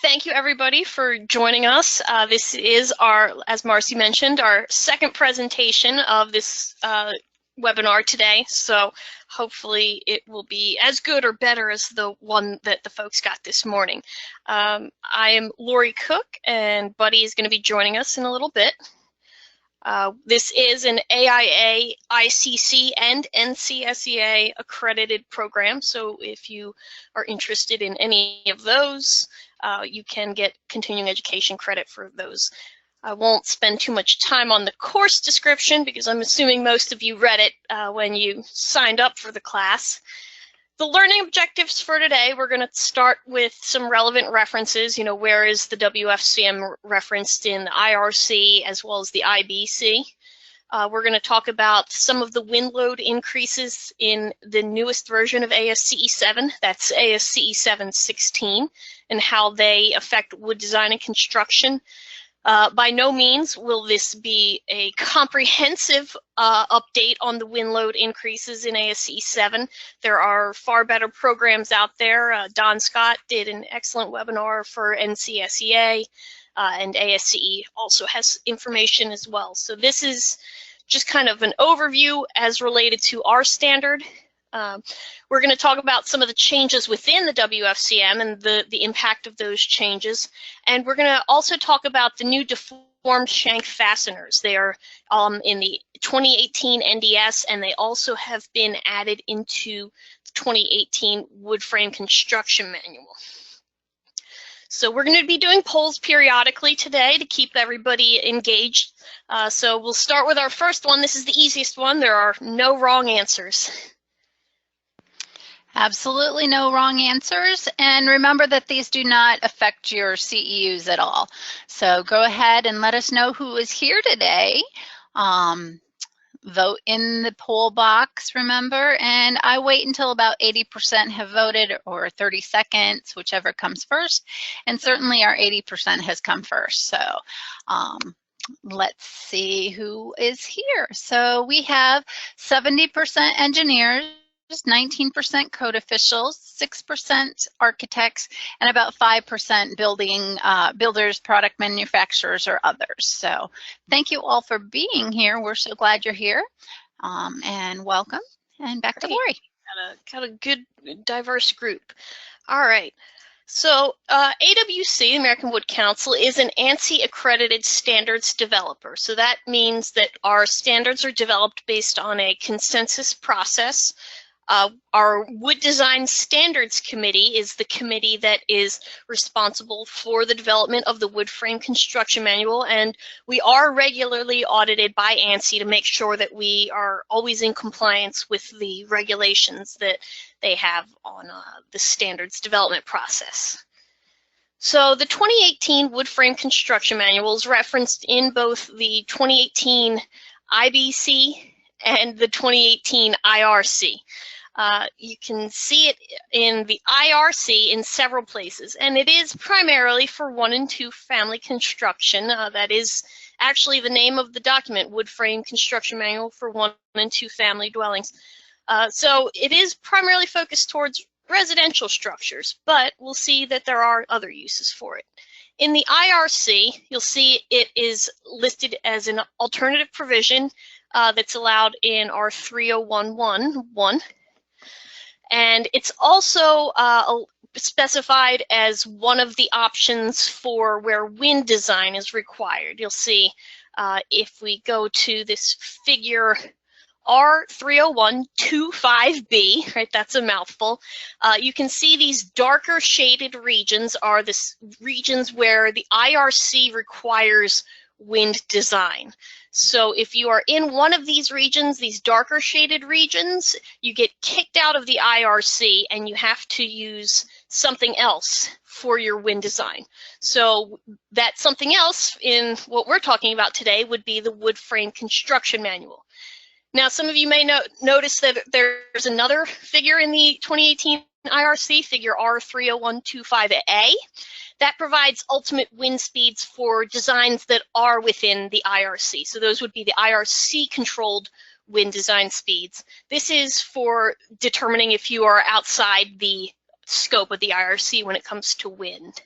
Thank you, everybody, for joining us. This is our, as Marcy mentioned, our second presentation of this webinar today. So hopefully it will be as good or better as the one that the folks got this morning. I am Lori Cook, and Buddy is going to be joining us in a little bit. This is an AIA, ICC, and NCSEA accredited program. So if you are interested in any of those, you can get continuing education credit for those. I won't spend too much time on the course description because I'm assuming most of you read it when you signed up for the class. The learning objectives for today, we're going to start with some relevant references. You know, where is the WFCM referenced in the IRC as well as the IBC? We're going to talk about some of the wind load increases in the newest version of ASCE 7, that's ASCE 7.16, and how they affect wood design and construction. By no means will this be a comprehensive update on the wind load increases in ASCE 7. There are far better programs out there. Don Scott did an excellent webinar for NCSEA, and ASCE also has information as well. So this is just kind of an overview as related to our standard. We're going to talk about some of the changes within the WFCM and the impact of those changes. And we're going to also talk about the new deformed shank fasteners. They are in the 2018 NDS, and they also have been added into the 2018 wood frame construction manual. So we're going to be doing polls periodically today to keep everybody engaged. So we'll start with our first one. This is the easiest one. There are no wrong answers. Absolutely no wrong answers, and remember that these do not affect your CEUs at all. So go ahead and let us know who is here today. Vote in the poll box, remember, and I wait until about 80% have voted, or 30 seconds, whichever comes first, and certainly our 80% has come first. So let's see who is here. So we have 70% engineers, 19% code officials, 6% architects, and about 5% builders, product manufacturers, or others. So thank you all for being here. We're so glad you're here, and welcome. And back to Lori. Got a good, diverse group. All right. So AWC, American Wood Council, is an ANSI accredited standards developer. So that means that our standards are developed based on a consensus process. Our Wood Design Standards Committee is the committee that is responsible for the development of the wood frame construction manual, and we are regularly audited by ANSI to make sure that we are always in compliance with the regulations that they have on the standards development process. So the 2018 wood frame construction manual is referenced in both the 2018 IBC and the 2018 IRC. You can see it in the IRC in several places, and it is primarily for 1- and 2-family construction. That is actually the name of the document, Wood Frame Construction Manual for 1- and 2-family dwellings. So it is primarily focused towards residential structures, but we'll see that there are other uses for it. In the IRC, you'll see it is listed as an alternative provision that's allowed in our 301.1.1. And it's also specified as one of the options for where wind design is required. You'll see if we go to this figure R301.25B, right, that's a mouthful, you can see these darker shaded regions are the regions where the IRC requires wind design. So if you are in one of these regions, these darker shaded regions, you get kicked out of the IRC and you have to use something else for your wind design. So that something else in what we're talking about today would be the wood frame construction manual. Now, some of you may notice that there's another figure in the 2018 IRC, figure R301.25A. That provides ultimate wind speeds for designs that are within the IRC. So those would be the IRC-controlled wind design speeds. This is for determining if you are outside the scope of the IRC when it comes to wind.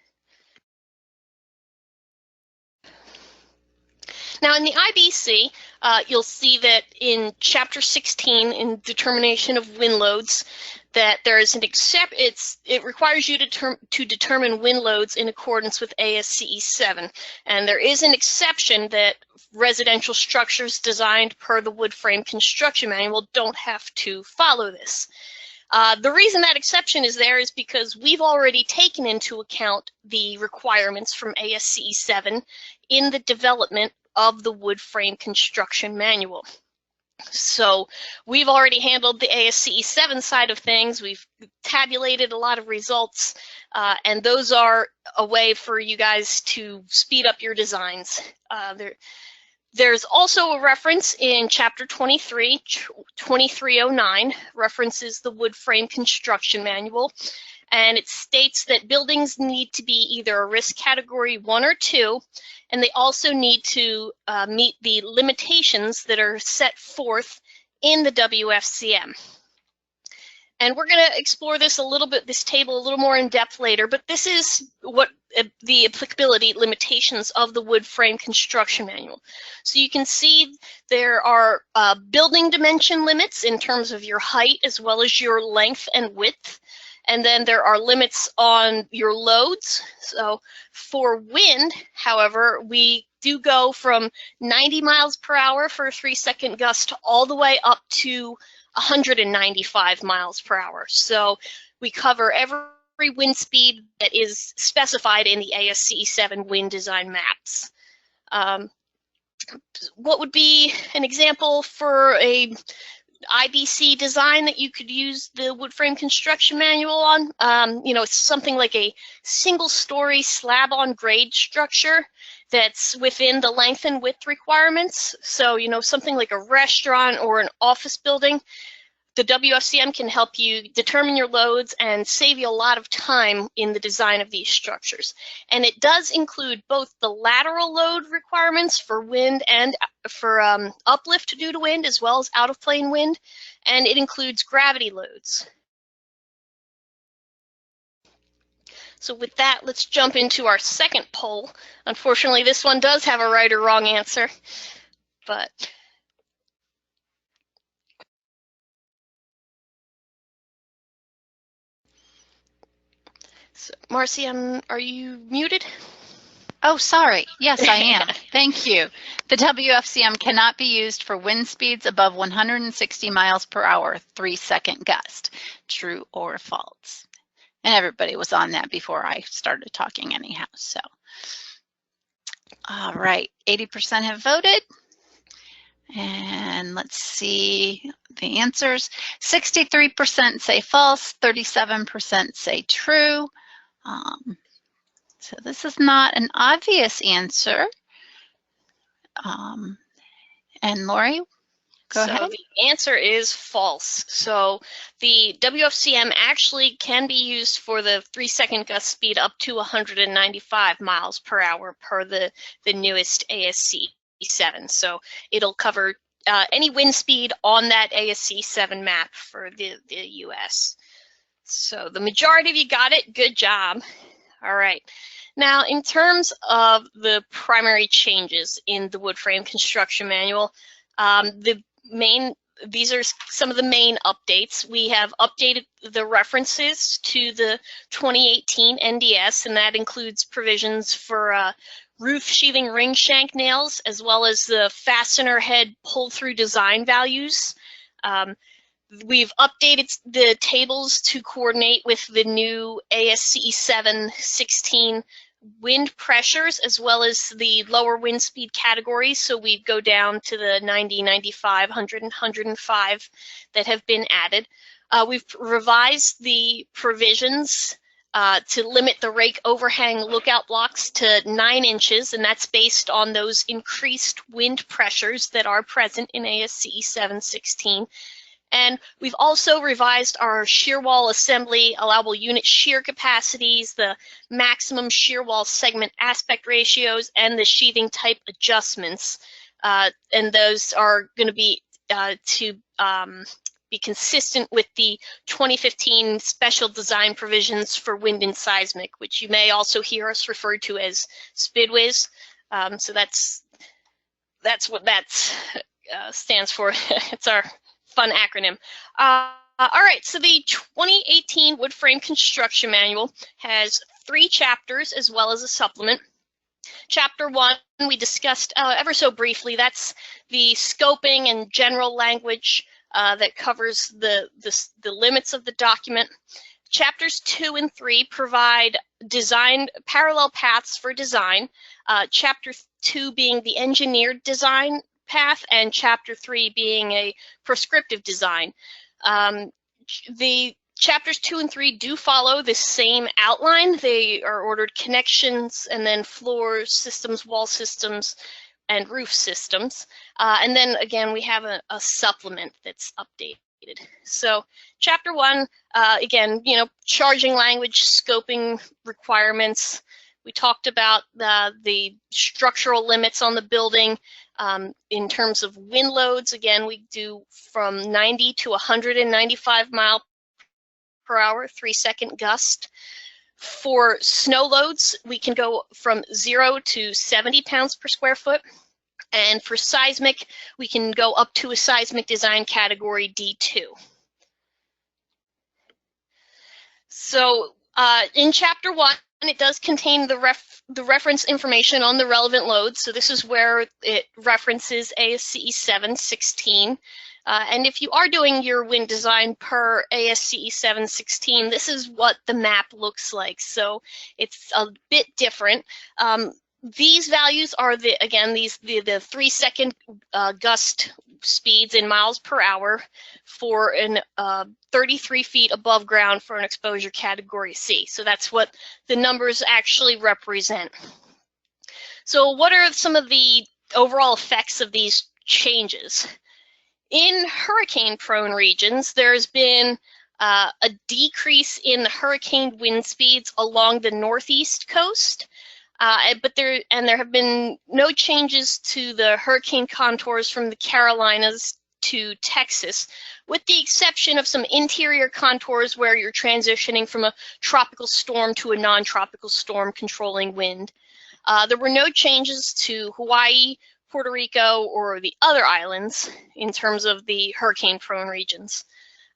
Now in the IBC, you'll see that in Chapter 16, in determination of wind loads, that there is an it requires you to determine wind loads in accordance with ASCE 7. And there is an exception that residential structures designed per the wood frame construction manual don't have to follow this. The reason that exception is there is because we've already taken into account the requirements from ASCE 7 in the development of the wood frame construction manual. So we've already handled the ASCE 7 side of things. We've tabulated a lot of results, and those are a way for you guys to speed up your designs. There's also a reference in Chapter 23, 2309, references the wood frame construction manual, and it states that buildings need to be either a risk category 1 or 2, and they also need to meet the limitations that are set forth in the WFCM. And we're going to explore this a little bit, this table a little more in depth later, but this is what the applicability limitations of the wood frame construction manual. So you can see there are building dimension limits in terms of your height as well as your length and width. And then there are limits on your loads. So for wind, however, we do go from 90 miles per hour for a 3-second gust all the way up to 195 miles per hour. So we cover every wind speed that is specified in the ASCE 7 wind design maps. What would be an example for a IBC design that you could use the wood frame construction manual on? You know, it's something like a single-story slab-on-grade structure that's within the length and width requirements. So, you know, something like a restaurant or an office building. The WFCM can help you determine your loads and save you a lot of time in the design of these structures. And it does include both the lateral load requirements for wind and for uplift due to wind, as well as out-of-plane wind, and it includes gravity loads. So with that, let's jump into our second poll. Unfortunately, this one does have a right or wrong answer, but so, Marcy, are you muted? Oh, sorry. Yes, I am. Thank you. The WFCM cannot be used for wind speeds above 160 miles per hour, 3-second gust. True or false? And everybody was on that before I started talking anyhow. So, all right, 80% have voted. And let's see the answers. 63% say false, 37% say true. So this is not an obvious answer. And Lori, go ahead. So the answer is false. So the WFCM actually can be used for the 3-second gust speed up to 195 miles per hour per the newest ASCE 7. So it'll cover any wind speed on that ASCE 7 map for the US. So the majority of you got it. Good job. All right. Now, in terms of the primary changes in the wood frame construction manual, these are some of the main updates. We have updated the references to the 2018 NDS, and that includes provisions for roof sheathing ring shank nails, as well as the fastener head pull-through design values. We've updated the tables to coordinate with the new ASCE 7-16 wind pressures, as well as the lower wind speed categories. So we go down to the 90, 95, 100, and 105 that have been added. We've revised the provisions to limit the rake overhang lookout blocks to 9 inches, and that's based on those increased wind pressures that are present in ASCE 7-16. And we've also revised our shear wall assembly allowable unit shear capacities, the maximum shear wall segment aspect ratios, and the sheathing type adjustments. And those are going to be be consistent with the 2015 special design provisions for wind and seismic, which you may also hear us refer to as SPIDWIS. So that's that's what that stands for. It's our fun acronym. All right, so the 2018 Wood Frame Construction Manual has 3 chapters as well as a supplement. Chapter 1 we discussed ever so briefly. That's the scoping and general language that covers the limits of the document. Chapters 2 and 3 provide design parallel paths for design. Chapter 2 being the engineered design path, and Chapter 3 being a prescriptive design. The chapters 2 and 3 do follow the same outline. They are ordered connections and then floor systems, wall systems, and roof systems. And then again, we have a supplement that's updated. So chapter 1, again, charging language, scoping requirements. We talked about the structural limits on the building. In terms of wind loads, again, we do from 90 to 195 mile per hour, 3-second gust. For snow loads, we can go from 0 to 70 pounds per square foot. And for seismic, we can go up to a seismic design category D2. So in chapter 1, it does contain the reference information on the relevant loads. So this is where it references ASCE 716. And if you are doing your wind design per ASCE 716, this is what the map looks like. So it's a bit different. These values are the 3-second gust speeds in miles per hour for an 33 feet above ground for an exposure category C. So that's what the numbers actually represent. So what are some of the overall effects of these changes? In hurricane-prone regions, there's been a decrease in the hurricane wind speeds along the northeast coast. But there have been no changes to the hurricane contours from the Carolinas to Texas, with the exception of some interior contours where you're transitioning from a tropical storm to a non-tropical storm controlling wind. There were no changes to Hawaii, Puerto Rico, or the other islands in terms of the hurricane-prone regions.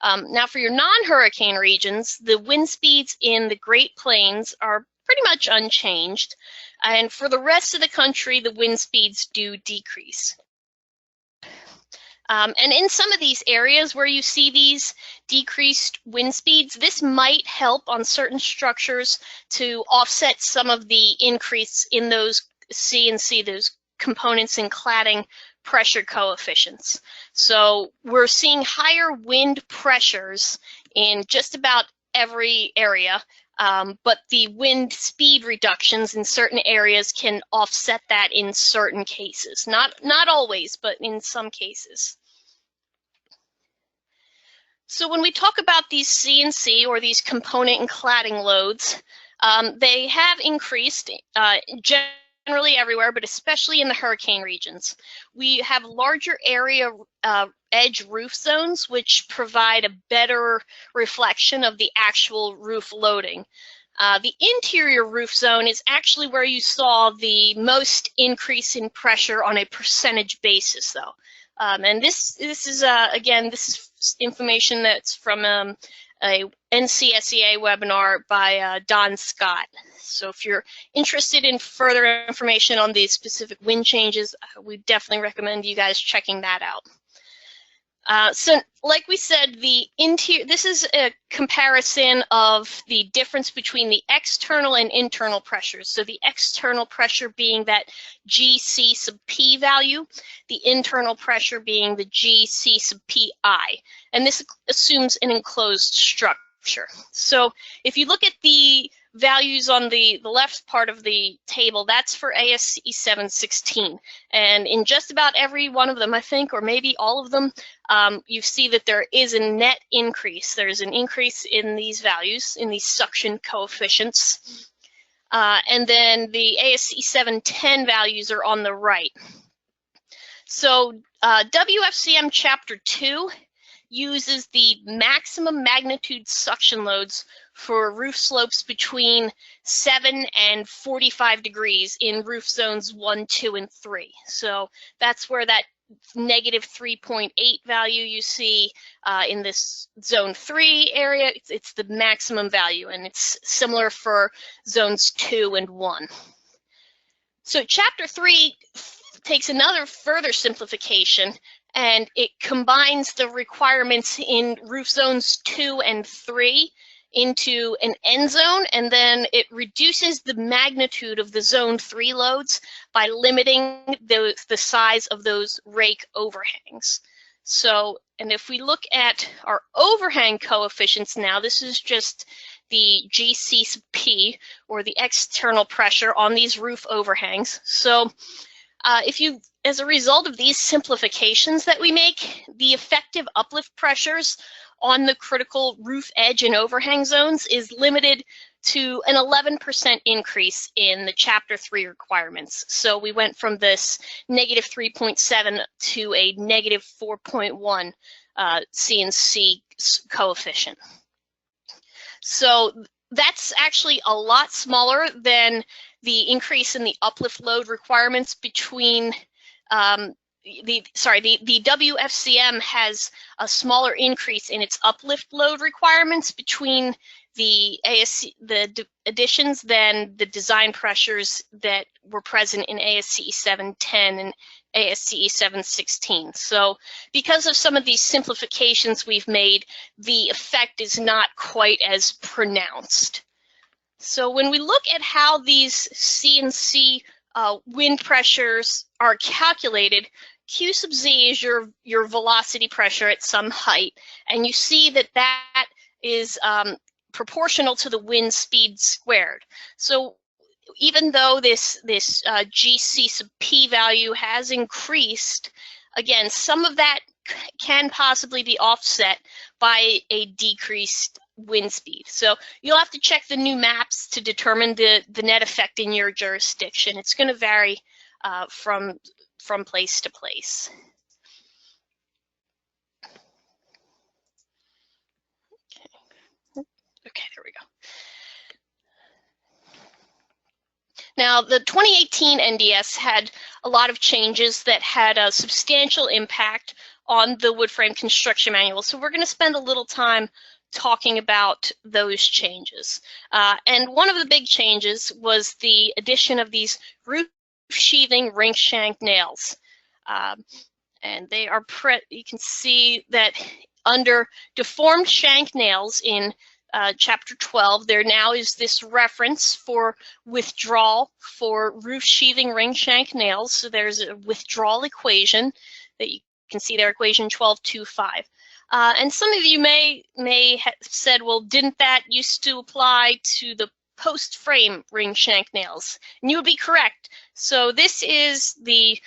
Now for your non-hurricane regions, the wind speeds in the Great Plains are pretty much unchanged. And for the rest of the country, the wind speeds do decrease. And in some of these areas where you see these decreased wind speeds, this might help on certain structures to offset some of the increase in those CNC, those components in cladding pressure coefficients. So we're seeing higher wind pressures in just about every area. But the wind speed reductions in certain areas can offset that in certain cases. Not always, but in some cases. So when we talk about these CNC or these component and cladding loads, they have increased generally everywhere, but especially in the hurricane regions. We have larger area edge roof zones, which provide a better reflection of the actual roof loading. The interior roof zone is actually where you saw the most increase in pressure on a percentage basis, though. And this is again, this is information that's from a NCSEA webinar by Don Scott. So if you're interested in further information on these specific wind changes, we definitely recommend you guys checking that out. So like we said, this is a comparison of the difference between the external and internal pressures. So the external pressure being that GC sub P value, the internal pressure being the GC sub PI. And this assumes an enclosed structure. So if you look at the values on the left part of the table, that's for ASCE 716. And in just about every one of them, I think, or maybe all of them, you see that there is a net increase. There's an increase in these values, in these suction coefficients. And then the ASCE 710 values are on the right. So WFCM Chapter 2 uses the maximum magnitude suction loads for roof slopes between 7 and 45 degrees in roof zones 1, 2, and 3. So that's where that negative 3.8 value you see in this zone 3 area, it's the maximum value, and it's similar for zones 2 and 1. So chapter 3 takes another further simplification, and it combines the requirements in roof zones 2 and 3 into an end zone, and then it reduces the magnitude of the zone 3 loads by limiting the size of those rake overhangs. So, and if we look at our overhang coefficients now, this is just the GC sub P, or the external pressure on these roof overhangs. So as a result of these simplifications that we make, the effective uplift pressures on the critical roof edge and overhang zones is limited to an 11% increase in the Chapter 3 requirements. So we went from this negative 3.7 to a negative 4.1 CNC coefficient. So that's actually a lot smaller than the increase in the uplift load requirements between the WFCM has a smaller increase in its uplift load requirements between the additions than the design pressures that were present in ASCE 710 and ASCE 716. So because of some of these simplifications we've made, the effect is not quite as pronounced. So when we look at how these CNC wind pressures are calculated, Q sub Z is your velocity pressure at some height, and you see that that is proportional to the wind speed squared. So even though this GC sub P value has increased, again, some of that can possibly be offset by a decreased wind speed. So you'll have to check the new maps to determine the net effect in your jurisdiction. It's going to vary from place to place. Okay, there we go. Now, the 2018 NDS had a lot of changes that had a substantial impact on the wood frame construction manual. So we're going to spend a little time talking about those changes. And one of the big changes was the addition of these roof sheathing ring shank nails. And they are, you can see that under deformed shank nails in Chapter 12, there now is this reference for withdrawal for roof sheathing ring shank nails. So there's a withdrawal equation that you can see there, equation 1225. And some of you may have said, well, didn't that used to apply to the post frame ring shank nails? And you would be correct. So this is the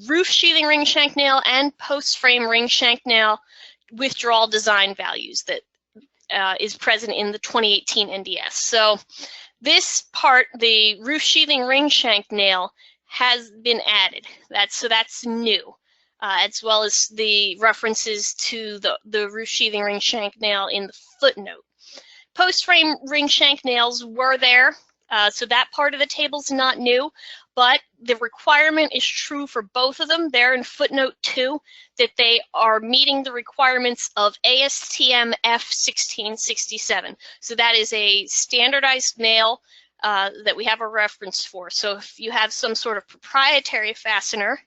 roof sheathing ring shank nail and post frame ring shank nail withdrawal design values that is present in the 2018 NDS. So this part, the roof sheathing ring shank nail, has been added. That's new, as well as the references to the roof sheathing ring shank nail in the footnote. Post frame ring shank nails were there, so that part of the table is not new, but the requirement is true for both of them. They're in footnote 2, that they are meeting the requirements of ASTM F1667. So that is a standardized nail that we have a reference for. So if you have some sort of proprietary fastener,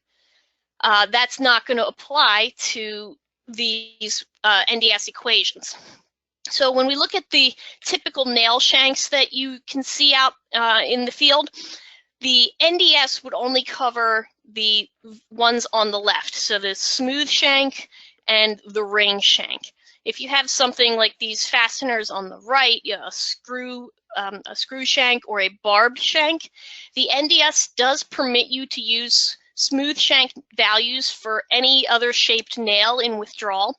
that's not going to apply to these NDS equations. So when we look at the typical nail shanks that you can see out in the field, the NDS would only cover the ones on the left, so the smooth shank and the ring shank. If you have something like these fasteners on the right, a screw shank or a barbed shank, the NDS does permit you to use smooth shank values for any other shaped nail in withdrawal.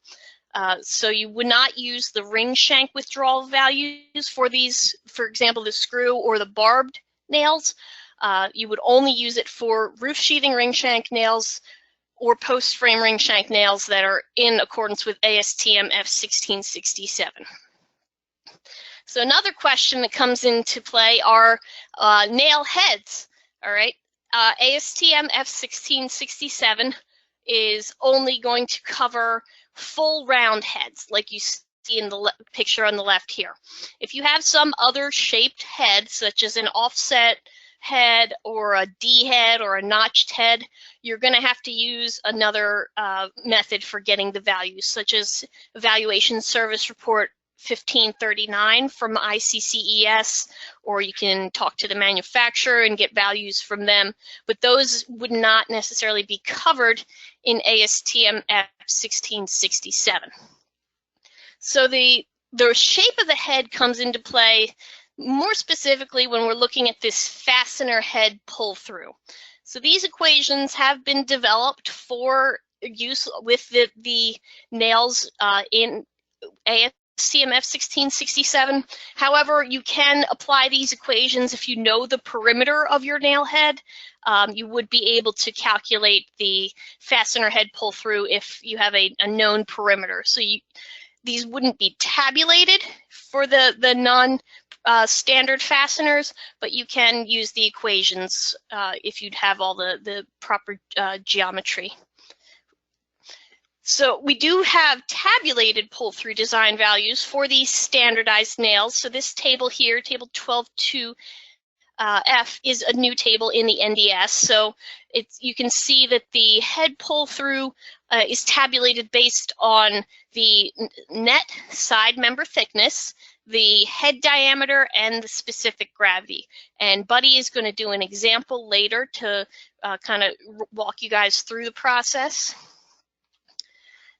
So you would not use the ring shank withdrawal values for these, for example, the screw or the barbed nails. You would only use it for roof sheathing ring shank nails or post frame ring shank nails that are in accordance with ASTM F1667. So another question that comes into play are nail heads. All right, ASTM F1667 is only going to cover full round heads, like you see in the picture on the left here. If you have some other shaped head, such as an offset head or a D head or a notched head, you're going to have to use another method for getting the values, such as Evaluation Service Report 1539 from ICCES, or you can talk to the manufacturer and get values from them, but those would not necessarily be covered in ASTM F1667. So the shape of the head comes into play more specifically when we're looking at this fastener head pull-through. So these equations have been developed for use with the nails in ASTM F1667. However, you can apply these equations if you know the perimeter of your nail head. You would be able to calculate the fastener head pull-through if you have a known perimeter. So these wouldn't be tabulated for the non-standard fasteners, but you can use the equations if you'd have all the proper geometry. So we do have tabulated pull-through design values for these standardized nails. So this table here, table 12.2F, is a new table in the NDS. So you can see that the head pull-through is tabulated based on the net side member thickness, the head diameter, and the specific gravity. And Buddy is going to do an example later to kind of walk you guys through the process.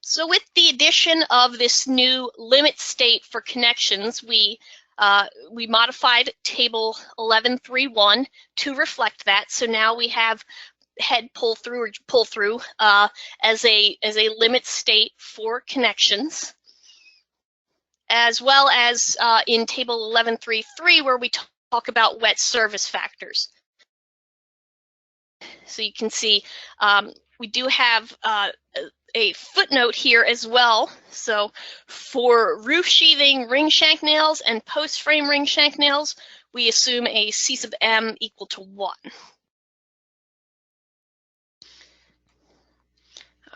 So with the addition of this new limit state for connections, we modified table 11.3.1 to reflect that. So now we have head pull-through as a limit state for connections, as well as in table 11.3.3 where we talk about wet service factors. So you can see we do have a footnote here as well. So for roof sheathing ring shank nails and post frame ring shank nails, we assume a C sub M equal to 1.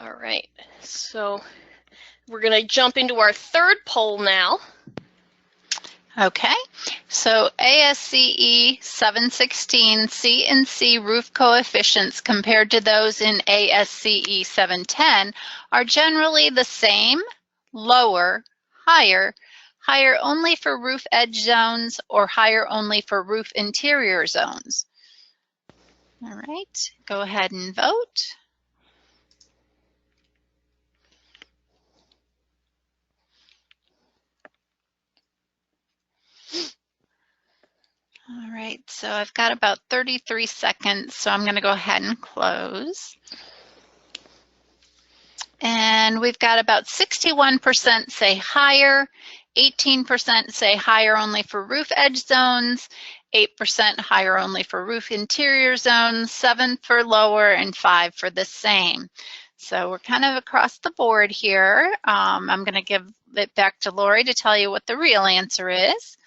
All right, so we're going to jump into our third poll now. Okay, so ASCE 716 C and C roof coefficients compared to those in ASCE 710 are generally the same, lower, higher, higher only for roof edge zones, or higher only for roof interior zones. All right, go ahead and vote. All right, so I've got about 33 seconds, so I'm going to go ahead and close. And we've got about 61% say higher, 18% say higher only for roof edge zones, 8% higher only for roof interior zones, 7 for lower, and 5 for the same. So we're kind of across the board here. I'm going to give it back to Lori to tell you what the real answer is.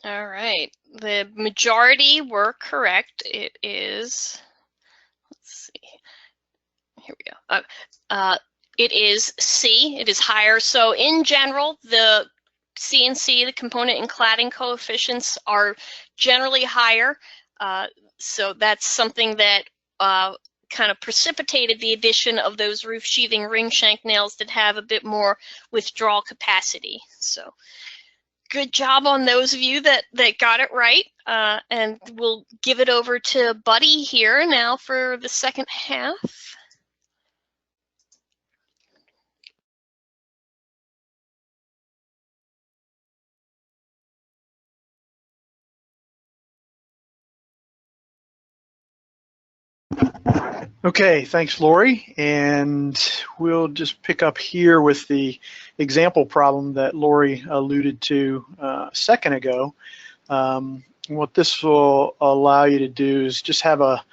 All right, the majority were correct. It is, let's see, here we go. It is C, it is higher. So in general, the C and C, the component and cladding coefficients, are generally higher. So that's something that kind of precipitated the addition of those roof sheathing ring shank nails that have a bit more withdrawal capacity. So good job on those of you that got it right. And we'll give it over to Buddy here now for the second half. Okay, thanks, Lori. And we'll just pick up here with the example problem that Lori alluded to a second ago. What this will allow you to do is just have a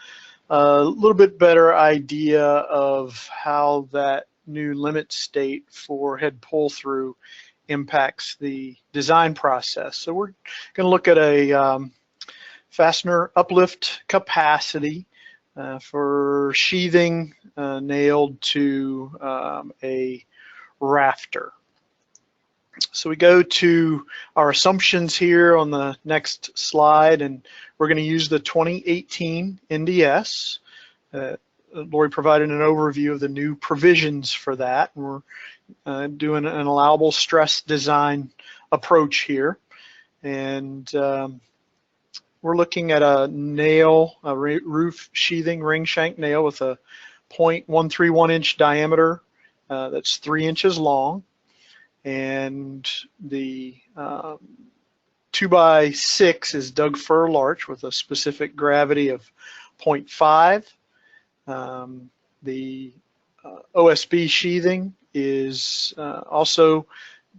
little bit better idea of how that new limit state for head pull-through impacts the design process. So we're going to look at a fastener uplift capacity for sheathing nailed to a rafter. So we go to our assumptions here on the next slide, and we're going to use the 2018 NDS. Lori provided an overview of the new provisions for that. And we're doing an allowable stress design approach here. And we're looking at a nail, a roof sheathing ring shank nail with a 0.131 inch diameter that's 3 inches long. And the 2x6 is Doug fir larch with a specific gravity of 0.5. The OSB sheathing is also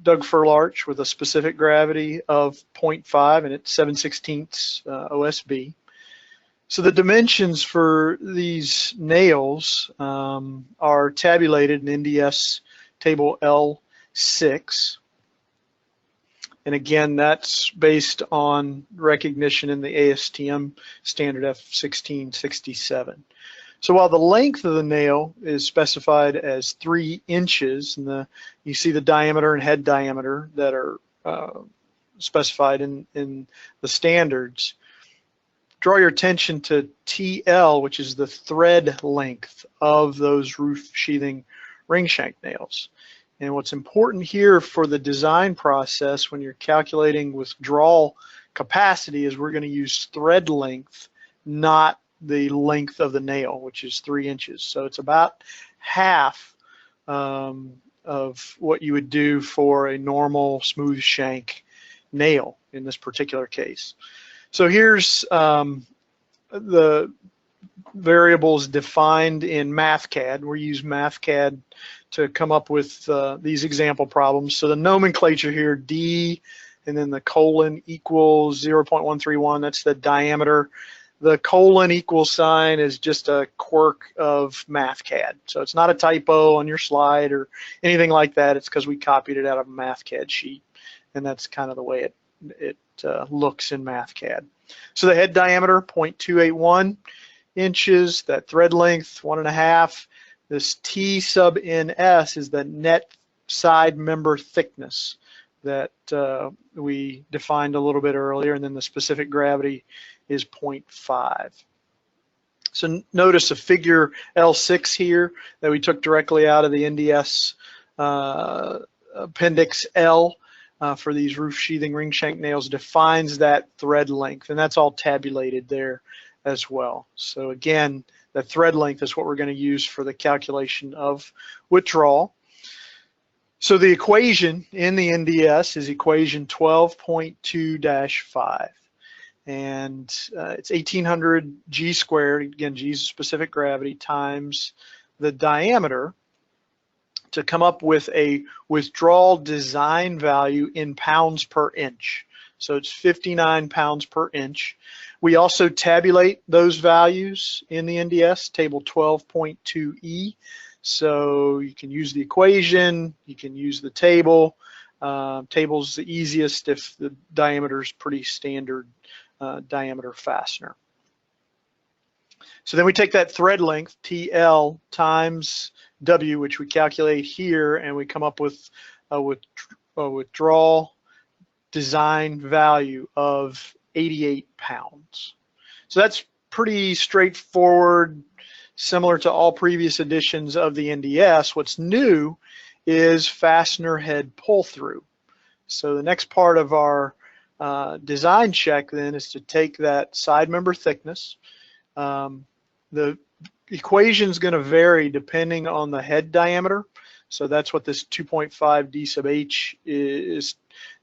Doug fir larch with a specific gravity of 0.5, and it's 7/16 OSB. So the dimensions for these nails are tabulated in NDS table L6. And again, that's based on recognition in the ASTM standard F1667. So while the length of the nail is specified as 3 inches, and you see the diameter and head diameter that are specified in the standards, draw your attention to TL, which is the thread length of those roof sheathing ring shank nails. And what's important here for the design process when you're calculating withdrawal capacity is we're going to use thread length, not the length of the nail, which is 3 inches. So it's about half of what you would do for a normal smooth shank nail in this particular case. So here's the variables defined in MathCAD. We use MathCAD to come up with these example problems. So the nomenclature here, D, and then the colon equals 0.131, that's the diameter. The colon equal sign is just a quirk of MathCAD. So it's not a typo on your slide or anything like that. It's because we copied it out of a MathCAD sheet, and that's kind of the way it looks in MathCAD. So the head diameter, 0.281 inches, that thread length, 1.5. This T sub NS is the net side member thickness that we defined a little bit earlier, and then the specific gravity is 0.5. So notice a figure L6 here that we took directly out of the NDS Appendix L for these roof sheathing ring shank nails defines that thread length, and that's all tabulated there as well. So again, the thread length is what we're going to use for the calculation of withdrawal. So the equation in the NDS is equation 12.2-5. And it's 1800 G squared, again, G is specific gravity, times the diameter to come up with a withdrawal design value in pounds per inch. So it's 59 pounds per inch. We also tabulate those values in the NDS, table 12.2E. So you can use the equation, you can use the table. Table's the easiest if the diameter is pretty standard diameter fastener. So then we take that thread length, TL, times W, which we calculate here, and we come up with a withdrawal design value of 88 pounds. So that's pretty straightforward, similar to all previous editions of the NDS. What's new is fastener head pull-through. So the next part of our design check then is to take that side member thickness. The equation is going to vary depending on the head diameter. So that's what this 2.5 D sub H is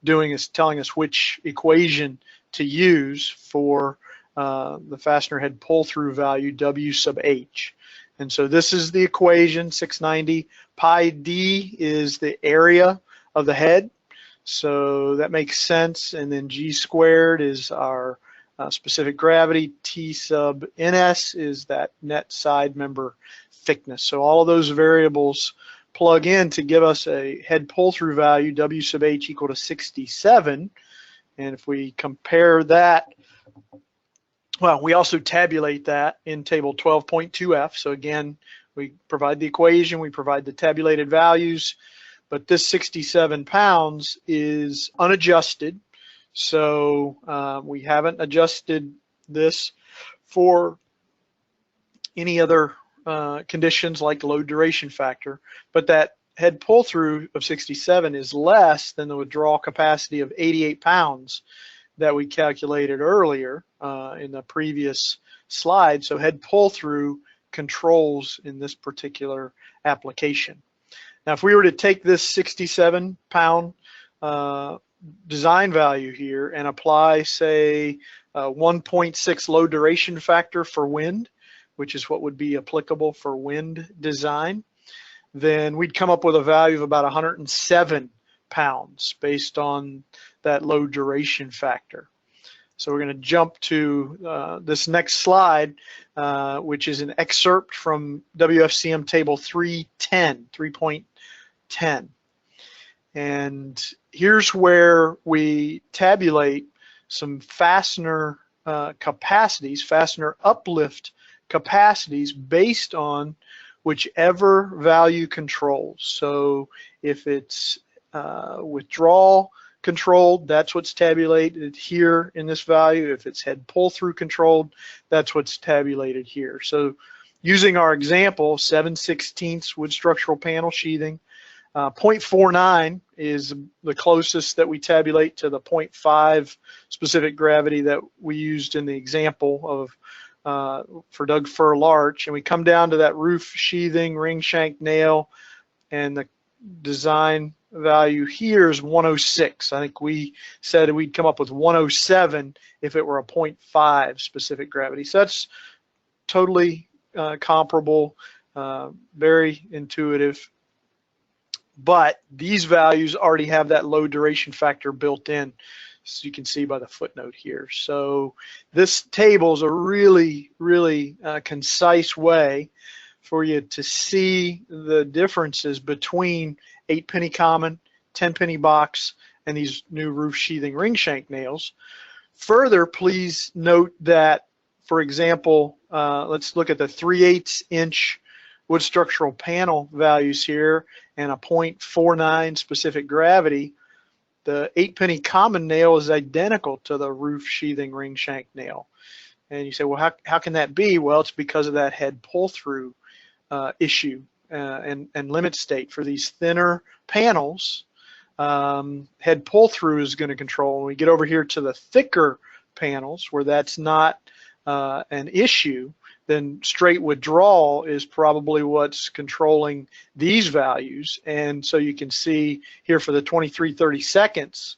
doing, is telling us which equation to use for the fastener head pull-through value W sub H. And so this is the equation, 690. Pi D is the area of the head. So that makes sense. And then G squared is our specific gravity. T sub NS is that net side member thickness. So all of those variables plug in to give us a head pull-through value, W sub H equal to 67. And if we compare that, well, we also tabulate that in table 12.2F. So again, we provide the equation, we provide the tabulated values, but this 67 pounds is unadjusted. So we haven't adjusted this for any other conditions like load duration factor, but that head pull through of 67 is less than the withdrawal capacity of 88 pounds that we calculated earlier in the previous slide. So head pull through controls in this particular application. Now, if we were to take this 67 pound design value here and apply, say, 1.6 load duration factor for wind, which is what would be applicable for wind design, then we'd come up with a value of about 107 pounds based on that load duration factor. So we're going to jump to this next slide, which is an excerpt from WFCM table 3.10. And here's where we tabulate some fastener capacities, fastener uplift capacities based on whichever value controls. So if it's withdrawal controlled, that's what's tabulated here in this value. If it's head pull-through controlled, that's what's tabulated here. So using our example, 7/16 wood structural panel sheathing, 0.49 is the closest that we tabulate to the 0.5 specific gravity that we used in the example of for Doug Fir Larch, and we come down to that roof sheathing, ring shank nail, and the design value here is 106. I think we said we'd come up with 107 if it were a 0.5 specific gravity. So that's totally comparable, very intuitive. But these values already have that load duration factor built in, so you can see by the footnote here. So this table is a really, really concise way for you to see the differences between 8-penny common, 10-penny box, and these new roof sheathing ring shank nails. Further, please note that, for example, let's look at the 3/8 inch wood structural panel values here and a 0.49 specific gravity. The 8-penny common nail is identical to the roof sheathing ring shank nail. And you say, well, how can that be? Well, it's because of that head pull-through issue and limit state. For these thinner panels, head pull-through is going to control. When we get over here to the thicker panels where that's not an issue, then straight withdrawal is probably what's controlling these values. And so you can see here for the 23/32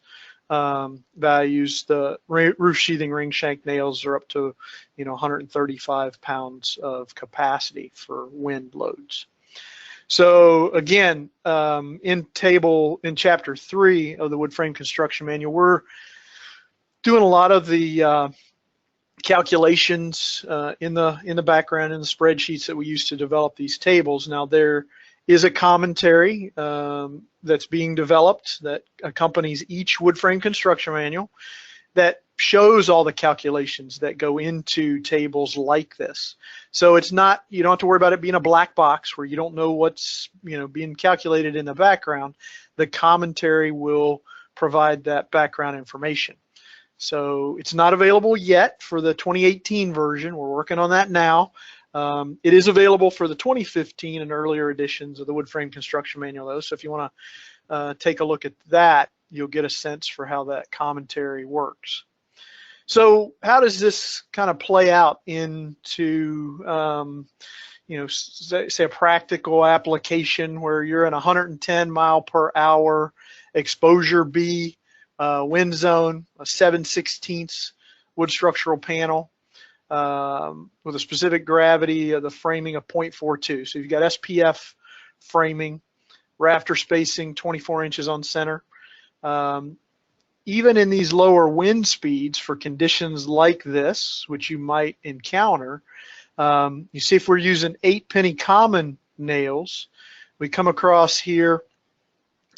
values, the roof sheathing ring shank nails are up to 135 pounds of capacity for wind loads. So again, in chapter 3 of the wood frame construction manual, we're doing a lot of the calculations in the background in the spreadsheets that we use to develop these tables. Now there is a commentary that's being developed that accompanies each wood frame construction manual that shows all the calculations that go into tables like this. So it's not, you don't have to worry about it being a black box where you don't know what's being calculated in the background. The commentary will provide that background information. So it's not available yet for the 2018 version. We're working on that now. It is available for the 2015 and earlier editions of the wood frame construction manual though. So if you want to take a look at that, you'll get a sense for how that commentary works. So how does this kind of play out into, say a practical application where you're in 110 mile per hour exposure B wind zone, a 7/16 wood structural panel with a specific gravity of the framing of 0.42. So you've got SPF framing, rafter spacing 24 inches on center. Even in these lower wind speeds for conditions like this, which you might encounter, you see if we're using 8-penny common nails, we come across here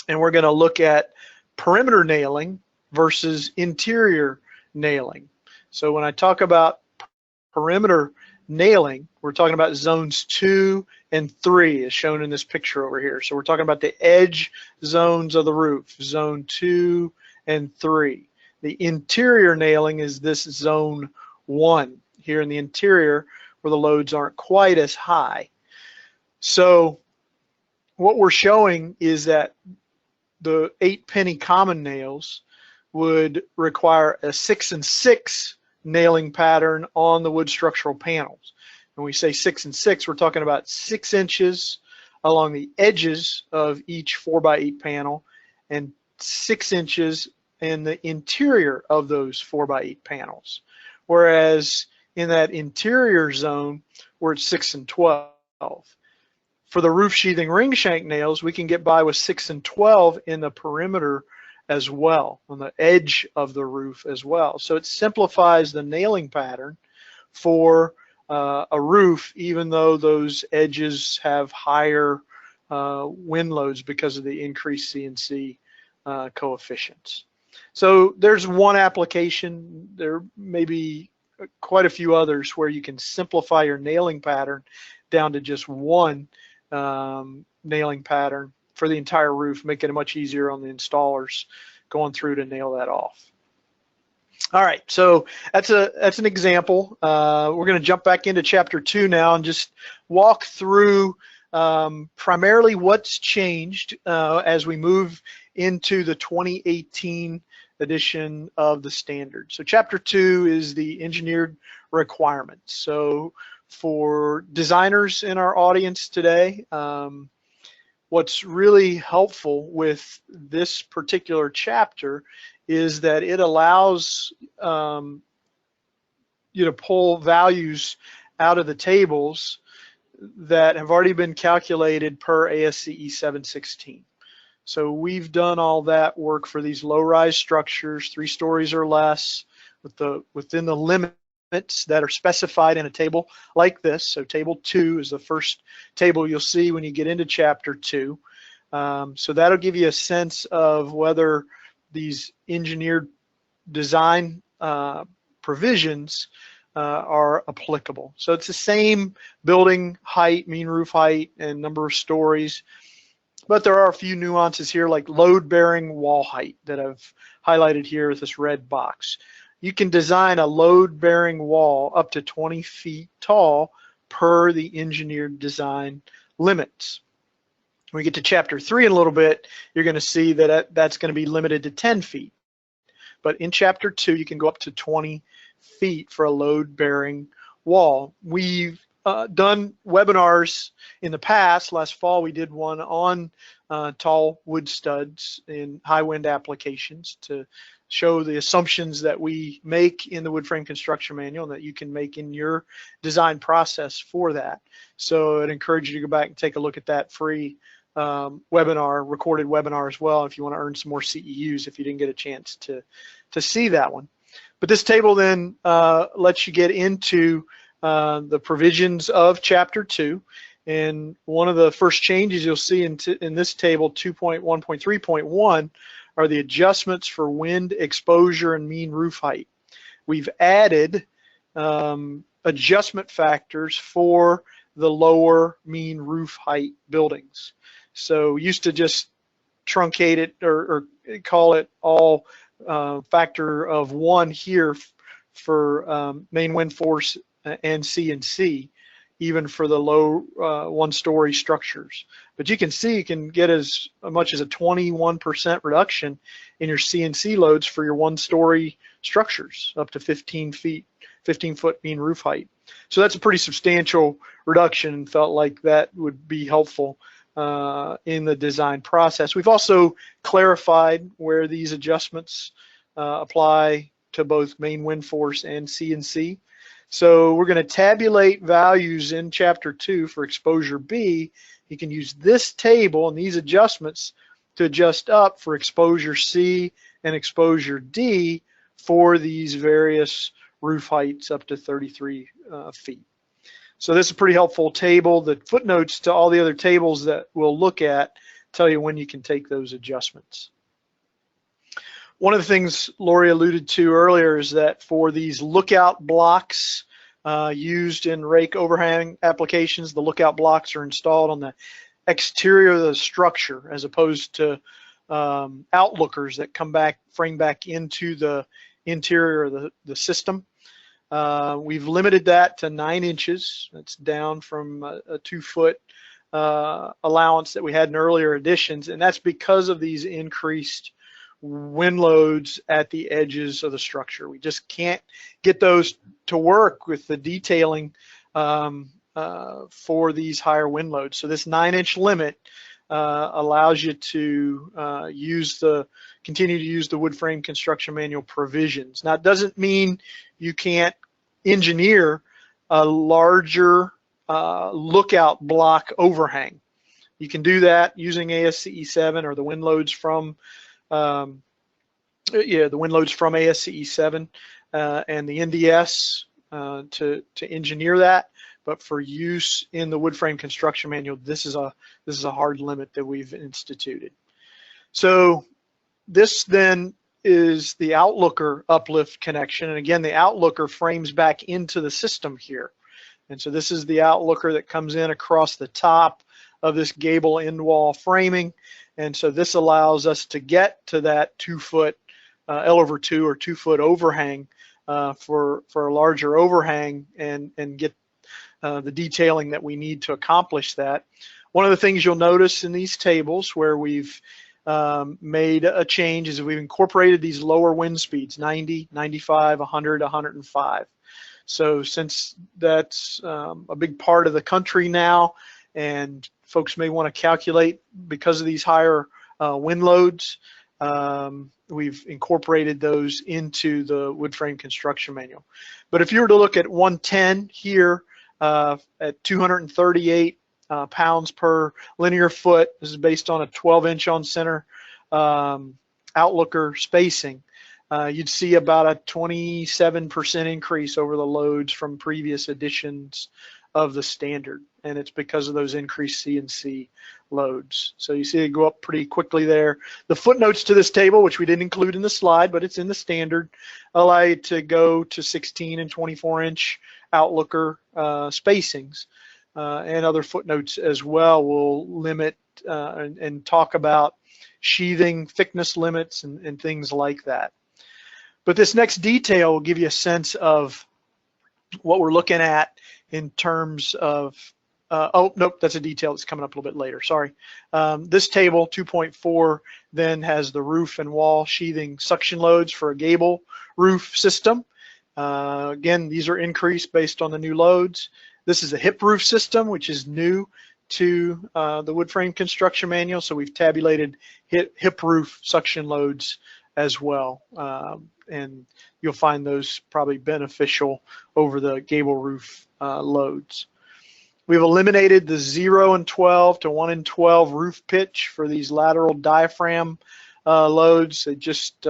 and we're going to look at perimeter nailing versus interior nailing. So when I talk about perimeter nailing, we're talking about zones 2 and 3 as shown in this picture over here. So we're talking about the edge zones of the roof, zone 2 and 3. The interior nailing is this zone 1 here in the interior where the loads aren't quite as high. So what we're showing is that the 8-penny common nails would require a 6 and 6 nailing pattern on the wood structural panels. When we say 6 and 6, we're talking about 6 inches along the edges of each 4x8 panel and 6 inches in the interior of those 4x8 panels. Whereas in that interior zone, we're at 6 and 12. For the roof sheathing ring shank nails, we can get by with 6 and 12 in the perimeter as well, on the edge of the roof as well. So it simplifies the nailing pattern for a roof, even though those edges have higher wind loads because of the increased CNC coefficients. So there's one application. There may be quite a few others where you can simplify your nailing pattern down to just one nailing pattern for the entire roof, making it much easier on the installers going through to nail that off. All right, so that's an example. We're going to jump back into chapter 2 now and just walk through primarily what's changed as we move into the 2018 edition of the standard. So chapter 2 is the engineered requirements. So for designers in our audience today, what's really helpful with this particular chapter is that it allows you to pull values out of the tables that have already been calculated per ASCE 716. So we've done all that work for these low-rise structures, 3 stories or less, within the limits that are specified in a table like this. So table 2 is the first table you'll see when you get into chapter 2. So that'll give you a sense of whether these engineered design provisions are applicable. So it's the same building height, mean roof height, and number of stories, but there are a few nuances here like load-bearing wall height that I've highlighted here with this red box. You can design a load-bearing wall up to 20 feet tall per the engineered design limits. When we get to chapter 3 in a little bit, you're going to see that that's going to be limited to 10 feet. But in chapter 2, you can go up to 20 feet for a load-bearing wall. We've done webinars in the past. Last fall, we did one on tall wood studs in high wind applications to show the assumptions that we make in the wood frame construction manual and that you can make in your design process for that. So I'd encourage you to go back and take a look at that free webinar, recorded webinar as well, if you want to earn some more CEUs if you didn't get a chance to see that one. But this table then lets you get into the provisions of chapter 2. And one of the first changes you'll see in this table, 2.1.3.1, are the adjustments for wind exposure and mean roof height. We've added adjustment factors for the lower mean roof height buildings. So we used to just truncate it or call it all factor of 1 here for main wind force and CNC, even for the low 1-story structures. But you can see you can get as much as a 21% reduction in your CNC loads for your 1-story structures, up to 15 foot mean roof height. So that's a pretty substantial reduction, and felt like that would be helpful in the design process. We've also clarified where these adjustments apply to both main wind force and CNC. So we're going to tabulate values in chapter 2 for exposure B. You can use this table and these adjustments to adjust up for exposure C and exposure D for these various roof heights up to 33 feet. So this is a pretty helpful table. The footnotes to all the other tables that we'll look at tell you when you can take those adjustments. One of the things Lori alluded to earlier is that for these lookout blocks used in rake overhang applications, the lookout blocks are installed on the exterior of the structure as opposed to outlookers that frame back into the interior of the system. We've limited that to 9 inches. That's down from a 2-foot allowance that we had in earlier editions, and that's because of these increased wind loads at the edges of the structure. We just can't get those to work with the detailing for these higher wind loads. So this 9-inch limit allows you to continue to use the wood frame construction manual provisions. Now, it doesn't mean you can't engineer a larger lookout block overhang. You can do that using ASCE 7 or the wind loads from ASCE 7 and the NDS to engineer that. But for use in the wood frame construction manual, this is a hard limit that we've instituted. So this then is the outlooker uplift connection, and again, the outlooker frames back into the system here. And so this is the outlooker that comes in across the top of this gable end wall framing, and so this allows us to get to that 2-foot L/2 or 2-foot overhang for a larger overhang and get the detailing that we need to accomplish that. One of the things you'll notice in these tables where we've made a change is we've incorporated these lower wind speeds, 90, 95, 100, 105. So since that's a big part of the country now, and folks may want to calculate because of these higher wind loads, we've incorporated those into the wood frame construction manual. But if you were to look at 110 here at 238 pounds per linear foot, this is based on a 12-inch on center outlooker spacing, you'd see about a 27% increase over the loads from previous editions of the standard, and it's because of those increased CNC loads. So you see it go up pretty quickly there. The footnotes to this table, which we didn't include in the slide, but it's in the standard, allow you to go to 16 and 24-inch outlooker spacings, and other footnotes as well will limit and talk about sheathing thickness limits and things like that. But this next detail will give you a sense of what we're looking at in terms of, oh, nope, that's a detail that's coming up a little bit later, sorry. This table, 2.4, then has the roof and wall sheathing suction loads for a gable roof system. Again, these are increased based on the new loads. This is a hip roof system, which is new to the wood frame construction manual, so we've tabulated hip roof suction loads as well, and you'll find those probably beneficial over the gable roof loads. We've eliminated the 0 and 12 to 1 and 12 roof pitch for these lateral diaphragm loads. They just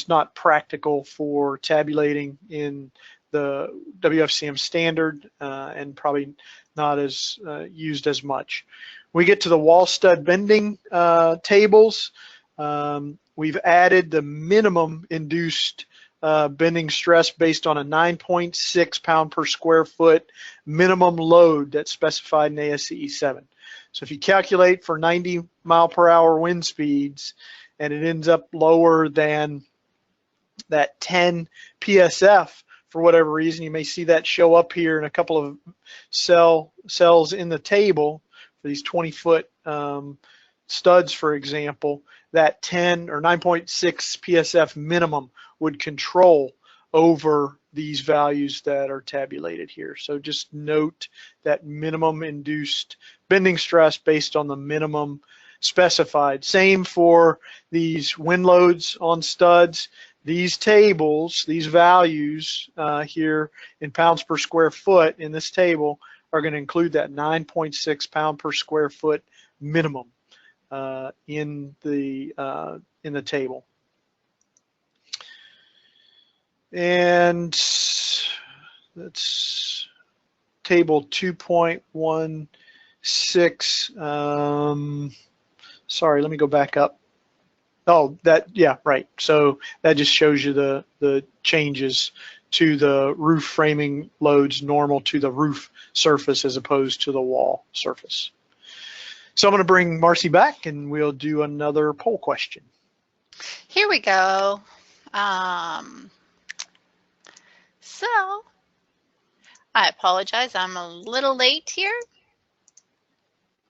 not practical for tabulating in the WFCM standard and probably not as used as much. We get to the wall stud bending tables. We've added the minimum induced bending stress based on a 9.6 pound per square foot minimum load that's specified in ASCE 7. So if you calculate for 90 mile per hour wind speeds and it ends up lower than that 10 PSF for whatever reason, you may see that show up here in a couple of cells in the table for these 20-foot studs, for example. That 10 or 9.6 PSF minimum would control over these values that are tabulated here. So just note that minimum induced bending stress based on the minimum specified. Same for these wind loads on studs. These tables, these values here in pounds per square foot in this table are going to include that 9.6 pound per square foot minimum in the table. And let's table 2.16. Sorry, let me go back up. Oh, yeah, right. So that just shows you the changes to the roof framing loads normal to the roof surface as opposed to the wall surface. So I'm going to bring Marcy back and we'll do another poll question. Here we go. So I apologize, I'm a little late here.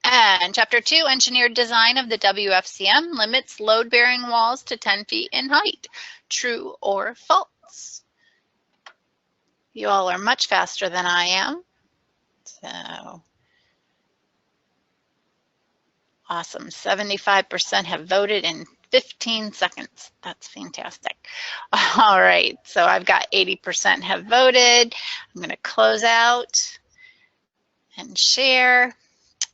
And Chapter 2, Engineered Design of the WFCM limits load-bearing walls to 10 feet in height. True or false? You all are much faster than I am. So, awesome. 75% have voted in 15 seconds. That's fantastic. All right, so I've got 80% have voted. I'm going to close out and share.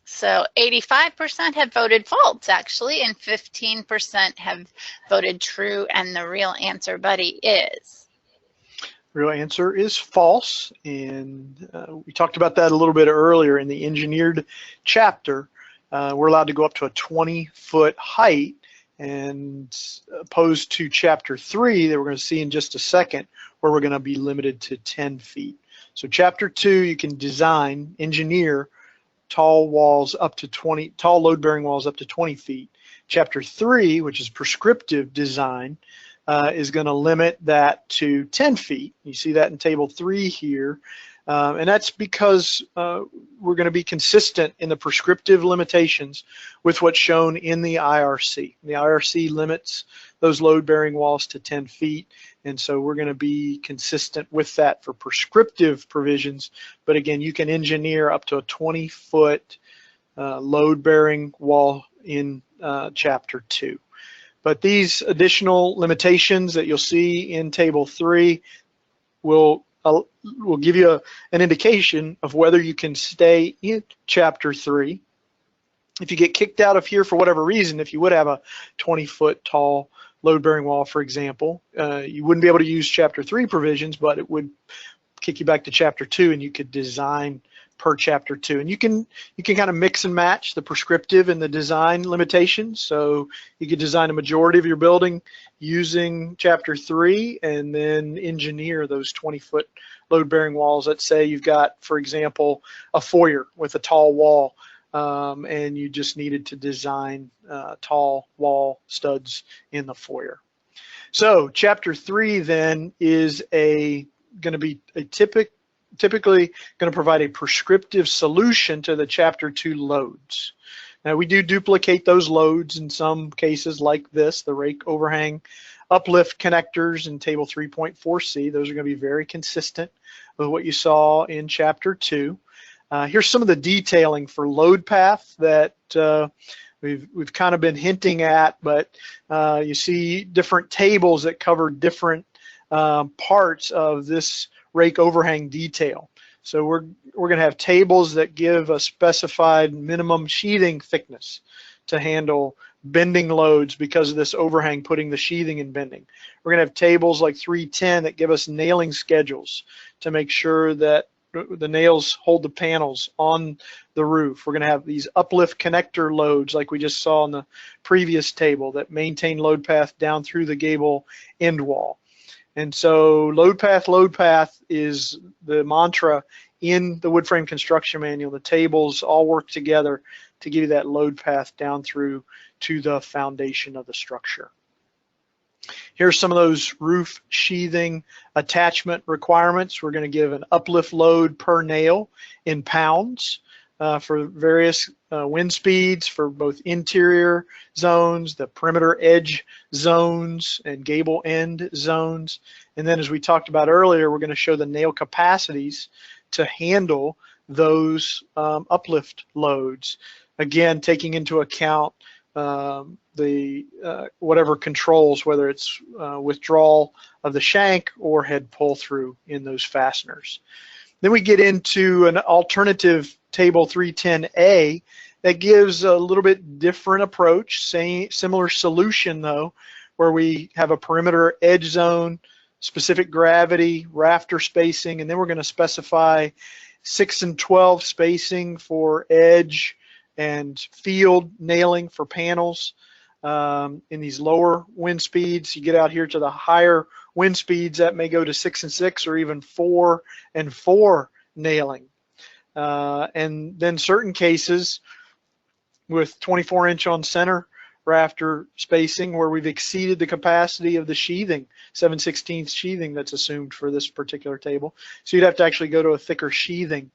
So 85% have voted false, actually, and 15% have voted true, and the real answer, buddy, is? Real answer is false, and we talked about that a little bit earlier in the engineered chapter. We're allowed to go up to a 20-foot height, and opposed to Chapter 3 that we're going to see in just a second, where we're going to be limited to 10 feet. So Chapter 2, you can design, engineer, tall walls up to 20, tall load-bearing walls up to 20 feet. Chapter 3, which is prescriptive design, is going to limit that to 10 feet. You see that in Table 3 here. And that's because we're going to be consistent in the prescriptive limitations with what's shown in the IRC. The IRC limits those load-bearing walls to 10 feet, and so we're going to be consistent with that for prescriptive provisions. But again, you can engineer up to a 20-foot load-bearing wall in Chapter 2. But these additional limitations that you'll see in Table 3 will give you an indication of whether you can stay in Chapter 3. If you get kicked out of here for whatever reason, if you would have a 20-foot tall load-bearing wall, for example, you wouldn't be able to use Chapter 3 provisions, but it would kick you back to Chapter 2, and you could design per Chapter 2. And you can kind of mix and match the prescriptive and the design limitations. So you could design a majority of your building using Chapter 3 and then engineer those 20-foot load-bearing walls. Let's say you've got, for example, a foyer with a tall wall, and you just needed to design tall wall studs in the foyer. So Chapter 3 then is going to be a typically going to provide a prescriptive solution to the Chapter 2 loads. Now we do duplicate those loads in some cases like this, the rake overhang uplift connectors in Table 3.4c. Those are going to be very consistent with what you saw in Chapter 2. Here's some of the detailing for load path that we've kind of been hinting at, but you see different tables that cover different parts of this rake overhang detail. So we're going to have tables that give a specified minimum sheathing thickness to handle bending loads because of this overhang putting the sheathing in bending. We're going to have tables like 310 that give us nailing schedules to make sure that the nails hold the panels on the roof. We're going to have these uplift connector loads like we just saw in the previous table that maintain load path down through the gable end wall. And so load path is the mantra in the wood frame construction manual. The tables all work together to give you that load path down through to the foundation of the structure. Here's some of those roof sheathing attachment requirements. We're going to give an uplift load per nail in pounds for various wind speeds for both interior zones, the perimeter edge zones, and gable end zones. And then as we talked about earlier, we're going to show the nail capacities to handle those uplift loads. Again, taking into account whatever controls, whether it's withdrawal of the shank or head pull through in those fasteners. Then we get into an alternative Table 310A that gives a little bit different approach, similar solution though, where we have a perimeter edge zone, specific gravity, rafter spacing, and then we're going to specify 6 and 12 spacing for edge and field nailing for panels. In these lower wind speeds, you get out here to the higher wind speeds that may go to 6 and 6 or even 4 and 4 nailing. And then certain cases with 24-inch on center rafter spacing where we've exceeded the capacity of the sheathing, 7/16 sheathing that's assumed for this particular table. So you'd have to actually go to a thicker sheathing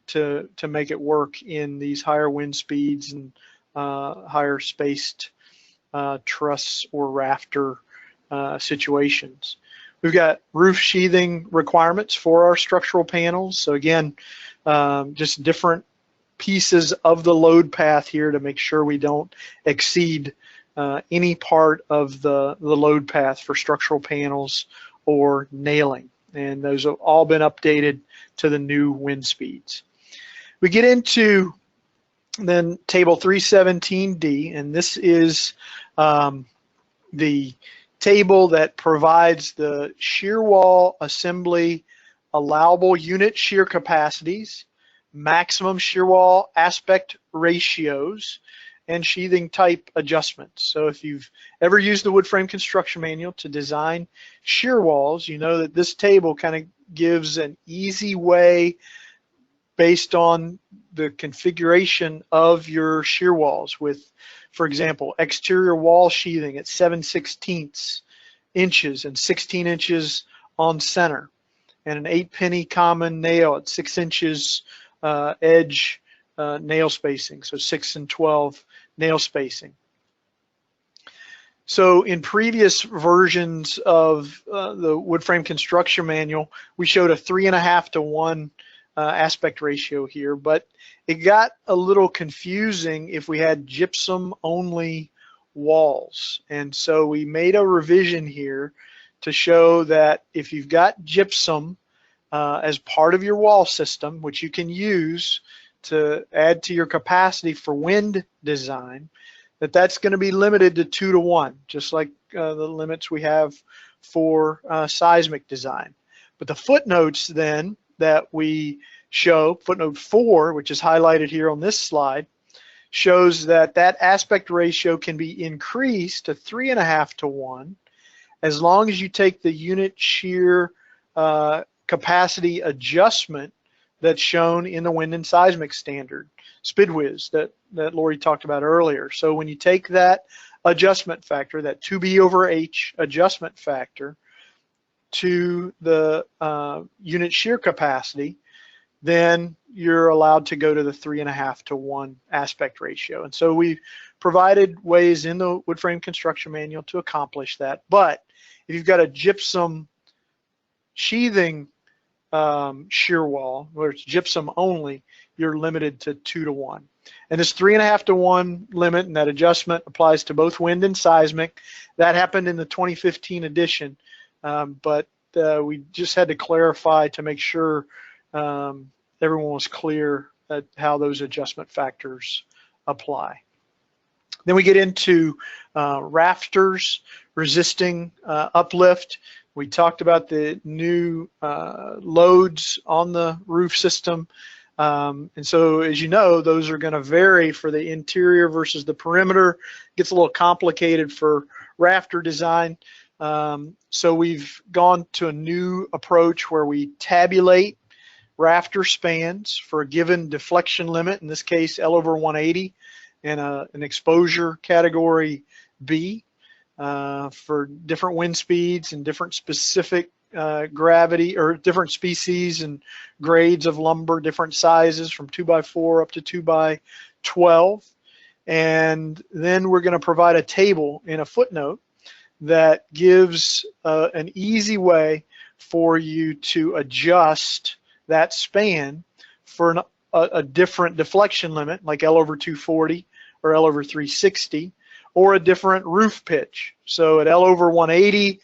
to make it work in these higher wind speeds and higher spaced truss or rafter situations. We've got roof sheathing requirements for our structural panels. So again, just different pieces of the load path here to make sure we don't exceed any part of the load path for structural panels or nailing. And those have all been updated to the new wind speeds. We get into then table 317D, and this is the table that provides the shear wall assembly allowable unit shear capacities, maximum shear wall aspect ratios, and sheathing type adjustments. So if you've ever used the wood frame construction manual to design shear walls, you know that this table kind of gives an easy way based on the configuration of your shear walls with, for example, exterior wall sheathing at 7/16 inches and 16 inches on center, and an 8-penny common nail at 6 inches edge nail spacing, so 6 and 12 nail spacing. So in previous versions of the wood frame construction manual, we showed a 3.5 to 1 aspect ratio here, but it got a little confusing if we had gypsum only walls. And so we made a revision here to show that if you've got gypsum as part of your wall system, which you can use to add to your capacity for wind design, that's going to be limited to 2 to 1, just like the limits we have for seismic design. But the footnotes then that we show, footnote 4, which is highlighted here on this slide, shows that that aspect ratio can be increased to 3.5 to 1 as long as you take the unit shear capacity adjustment that's shown in the wind and seismic standard, SPIDWIZ, that Lori talked about earlier. So when you take that adjustment factor, that 2B over H adjustment factor, to the unit shear capacity, then you're allowed to go to the 3.5 to 1 aspect ratio. And so we provided ways in the wood frame construction manual to accomplish that. But if you've got a gypsum sheathing shear wall, where it's gypsum only, you're limited to 2 to 1. And this 3.5 to 1 limit and that adjustment applies to both wind and seismic. That happened in the 2015 edition, but we just had to clarify to make sure everyone was clear at how those adjustment factors apply. Then we get into rafters resisting uplift. We talked about the new loads on the roof system. And so, as you know, those are going to vary for the interior versus the perimeter. It gets a little complicated for rafter design. So we've gone to a new approach where we tabulate rafter spans for a given deflection limit, in this case L over 180, and an exposure category B for different wind speeds and different specific gravity, or different species and grades of lumber, different sizes from 2x4 up to 2x12. And then we're going to provide a table in a footnote that gives an easy way for you to adjust that span for a different deflection limit, like L over 240 or L over 360, or a different roof pitch. So at L over 180,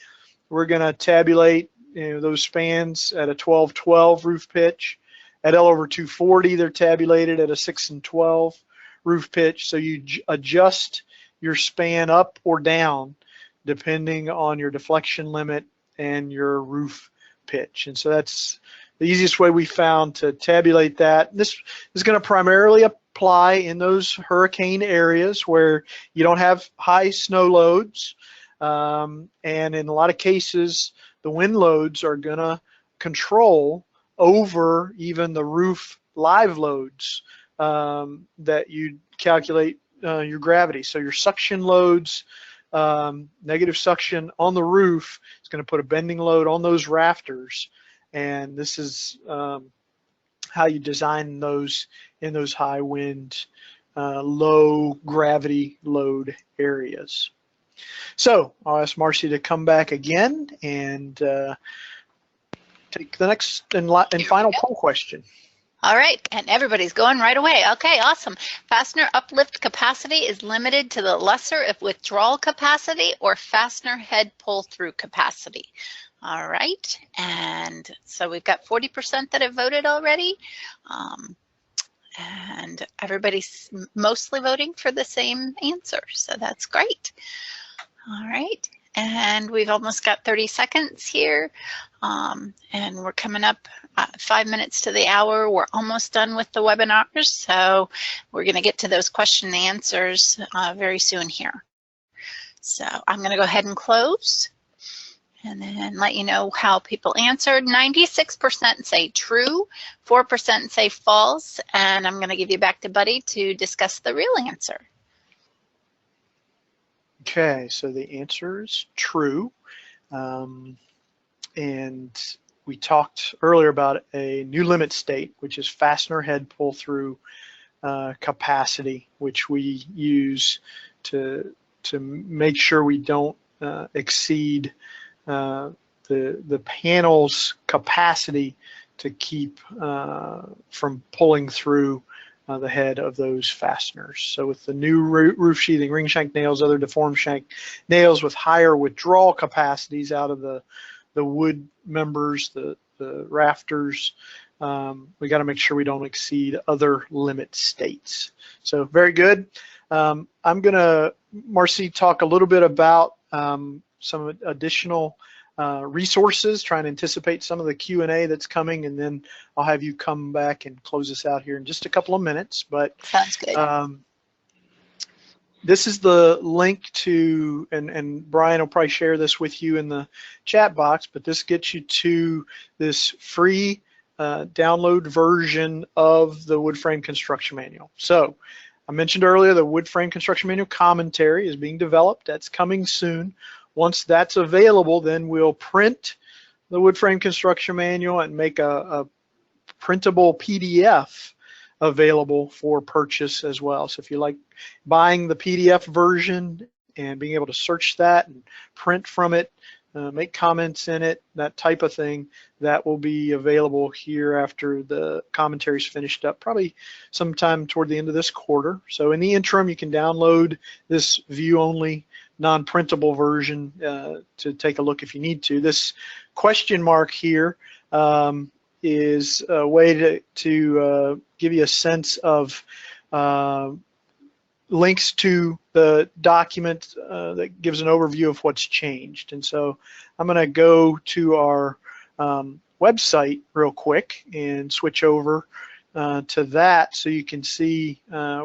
we're going to tabulate those spans at a 12-12 roof pitch. At L over 240, they're tabulated at a 6 and 12 roof pitch. So you adjust your span up or down depending on your deflection limit and your roof pitch. And so that's the easiest way we found to tabulate that, this is going to primarily apply in those hurricane areas where you don't have high snow loads, and in a lot of cases the wind loads are going to control over even the roof live loads that you calculate your gravity. So your suction loads, negative suction on the roof is going to put a bending load on those rafters, and this is how you design those in those high wind, low gravity load areas. So I'll ask Marcy to come back again and take the next and final poll question. All right, and everybody's going right away. Okay, awesome. Fastener uplift capacity is limited to the lesser of withdrawal capacity or fastener head pull-through capacity. All right, and so we've got 40% that have voted already, and everybody's mostly voting for the same answer, so that's great. All right, and we've almost got 30 seconds here, and we're coming up 5 minutes to the hour. We're almost done with the webinars, so we're going to get to those question and answers very soon here. So I'm going to go ahead and close and then let you know how people answered. 96% say true, 4% say false, and I'm going to give you back to Buddy to discuss the real answer. Okay, so the answer is true. And we talked earlier about a new limit state, which is fastener head pull-through capacity, which we use to make sure we don't exceed the panel's capacity to keep from pulling through the head of those fasteners. So with the new roof sheathing, ring shank nails, other deformed shank nails with higher withdrawal capacities out of the wood members, the rafters, we got to make sure we don't exceed other limit states. So very good. I'm gonna, Marcy, talk a little bit about some additional resources, trying to anticipate some of the Q&A that's coming, and then I'll have you come back and close us out here in just a couple of minutes. But sounds good. This is the link to, and Brian will probably share this with you in the chat box, but this gets you to this free download version of the wood frame construction manual. So I mentioned earlier the wood frame construction manual commentary is being developed. That's coming soon. Once that's available, then we'll print the wood frame construction manual and make a printable PDF available for purchase as well. So if you like buying the PDF version and being able to search that and print from it, make comments in it, that type of thing, that will be available here after the commentary is finished up, probably sometime toward the end of this quarter. So in the interim, you can download this view-only non-printable version to take a look if you need to. This question mark here is a way to give you a sense of links to the document that gives an overview of what's changed. And so I'm going to go to our website real quick and switch over to that so you can see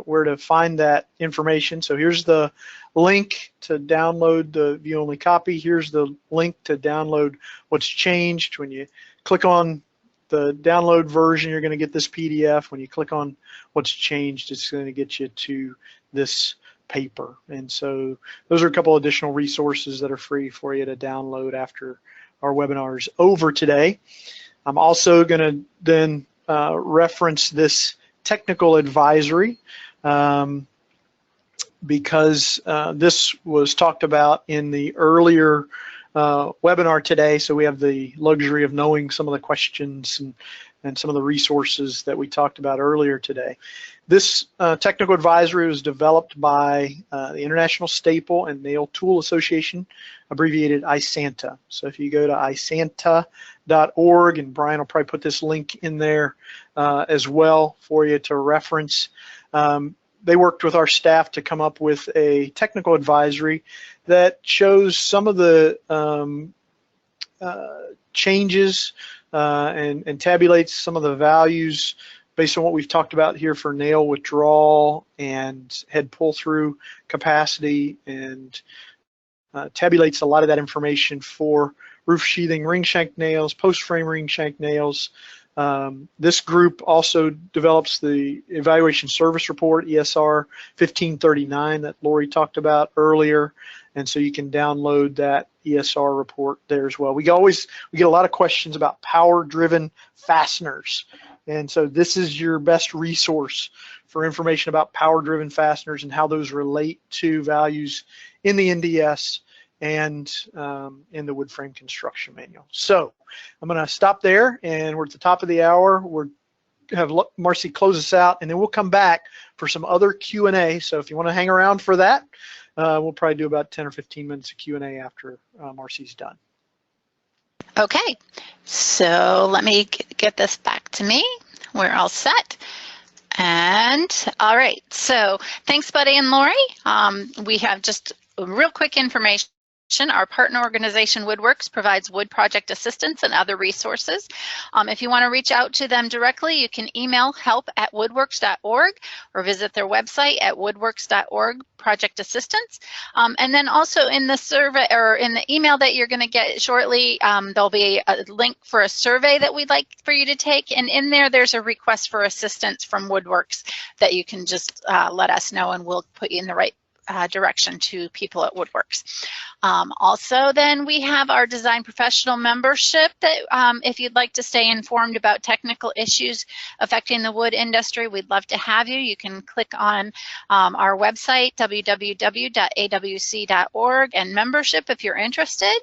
where to find that information. So here's the link to download the view-only copy. Here's the link to download what's changed. When you click on the download version, you're going to get this PDF. When you click on what's changed, it's going to get you to this paper. And so those are a couple additional resources that are free for you to download after our webinar is over today. I'm also going to then reference this technical advisory because this was talked about in the earlier webinar today, so we have the luxury of knowing some of the questions and some of the resources that we talked about earlier today. This technical advisory was developed by the International Staple and Nail Tool Association, abbreviated ISANTA. So if you go to isanta.org, and Brian will probably put this link in there as well for you to reference. They worked with our staff to come up with a technical advisory that shows some of the changes and tabulates some of the values based on what we've talked about here for nail withdrawal and head pull-through capacity, and tabulates a lot of that information for roof sheathing ring shank nails, post-frame ring shank nails. This group also develops the evaluation service report, ESR 1539, that Lori talked about earlier, and so you can download that ESR report there as well. We get a lot of questions about power-driven fasteners, and so this is your best resource for information about power-driven fasteners and how those relate to values in the NDS and in the wood frame construction manual. So I'm going to stop there, and we're at the top of the hour. We're have Marcy close us out, and then we'll come back for some other Q&A. So if you want to hang around for that, we'll probably do about 10 or 15 minutes of Q&A after Marcy's done. Okay, so let me get this back to me. We're all set. And all right, so thanks, Buddy and Lori. We have just real quick information. Our partner organization Woodworks provides wood project assistance and other resources. If you want to reach out to them directly, you can email help@woodworks.org or visit their website at woodworks.org project assistance. And then also in the survey or in the email that you're going to get shortly, there'll be a link for a survey that we'd like for you to take. And in there, there's a request for assistance from Woodworks that you can just let us know, and we'll put you in the right direction to people at Woodworks. Also, then we have our design professional membership that if you'd like to stay informed about technical issues affecting the wood industry, we'd love to have you. You can click on our website, www.awc.org, and membership if you're interested.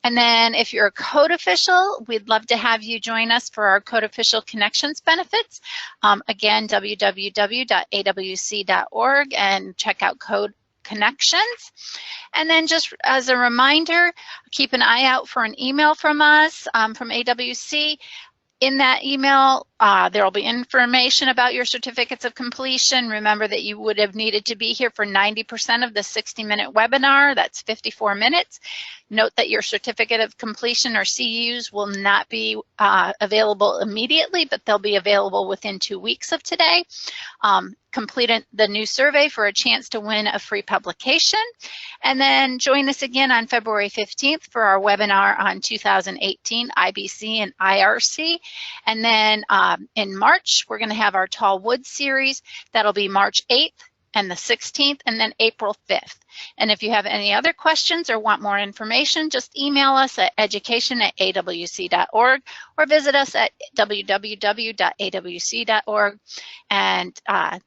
And then if you're a code official, we'd love to have you join us for our code official connections benefits. Again, www.awc.org, and check out code connections. And then just as a reminder, keep an eye out for an email from us, from AWC. In that email, there will be information about your certificates of completion. Remember that you would have needed to be here for 90% of the 60-minute webinar. That's 54 minutes. Note that your certificate of completion or CUs will not be available immediately, but they'll be available within 2 weeks of today. Complete the new survey for a chance to win a free publication. And then join us again on February 15th for our webinar on 2018 IBC and IRC. And then in March, we're going to have our Tall Wood series. That'll be March 8th and the 16th, and then April 5th. And if you have any other questions or want more information, just email us at education@awc.org or visit us at www.awc.org. And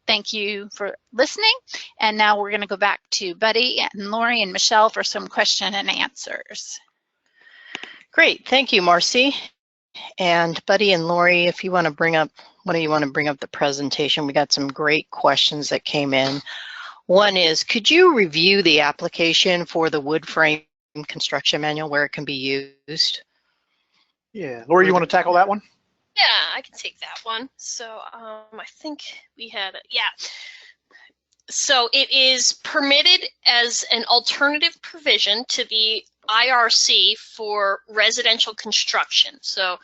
thank you for listening. And now we're going to go back to Buddy and Lori and Michelle for some question and answers. Great, thank you, Marcy. And Buddy and Lori, if you want to bring up, when do you want to bring up the presentation? We got some great questions that came in. One is, could you review the application for the wood frame construction manual where it can be used? Yeah, Lori, you want to tackle that one? Yeah, I can take that one. So I think we had, yeah. So it is permitted as an alternative provision to the IRC for residential construction. So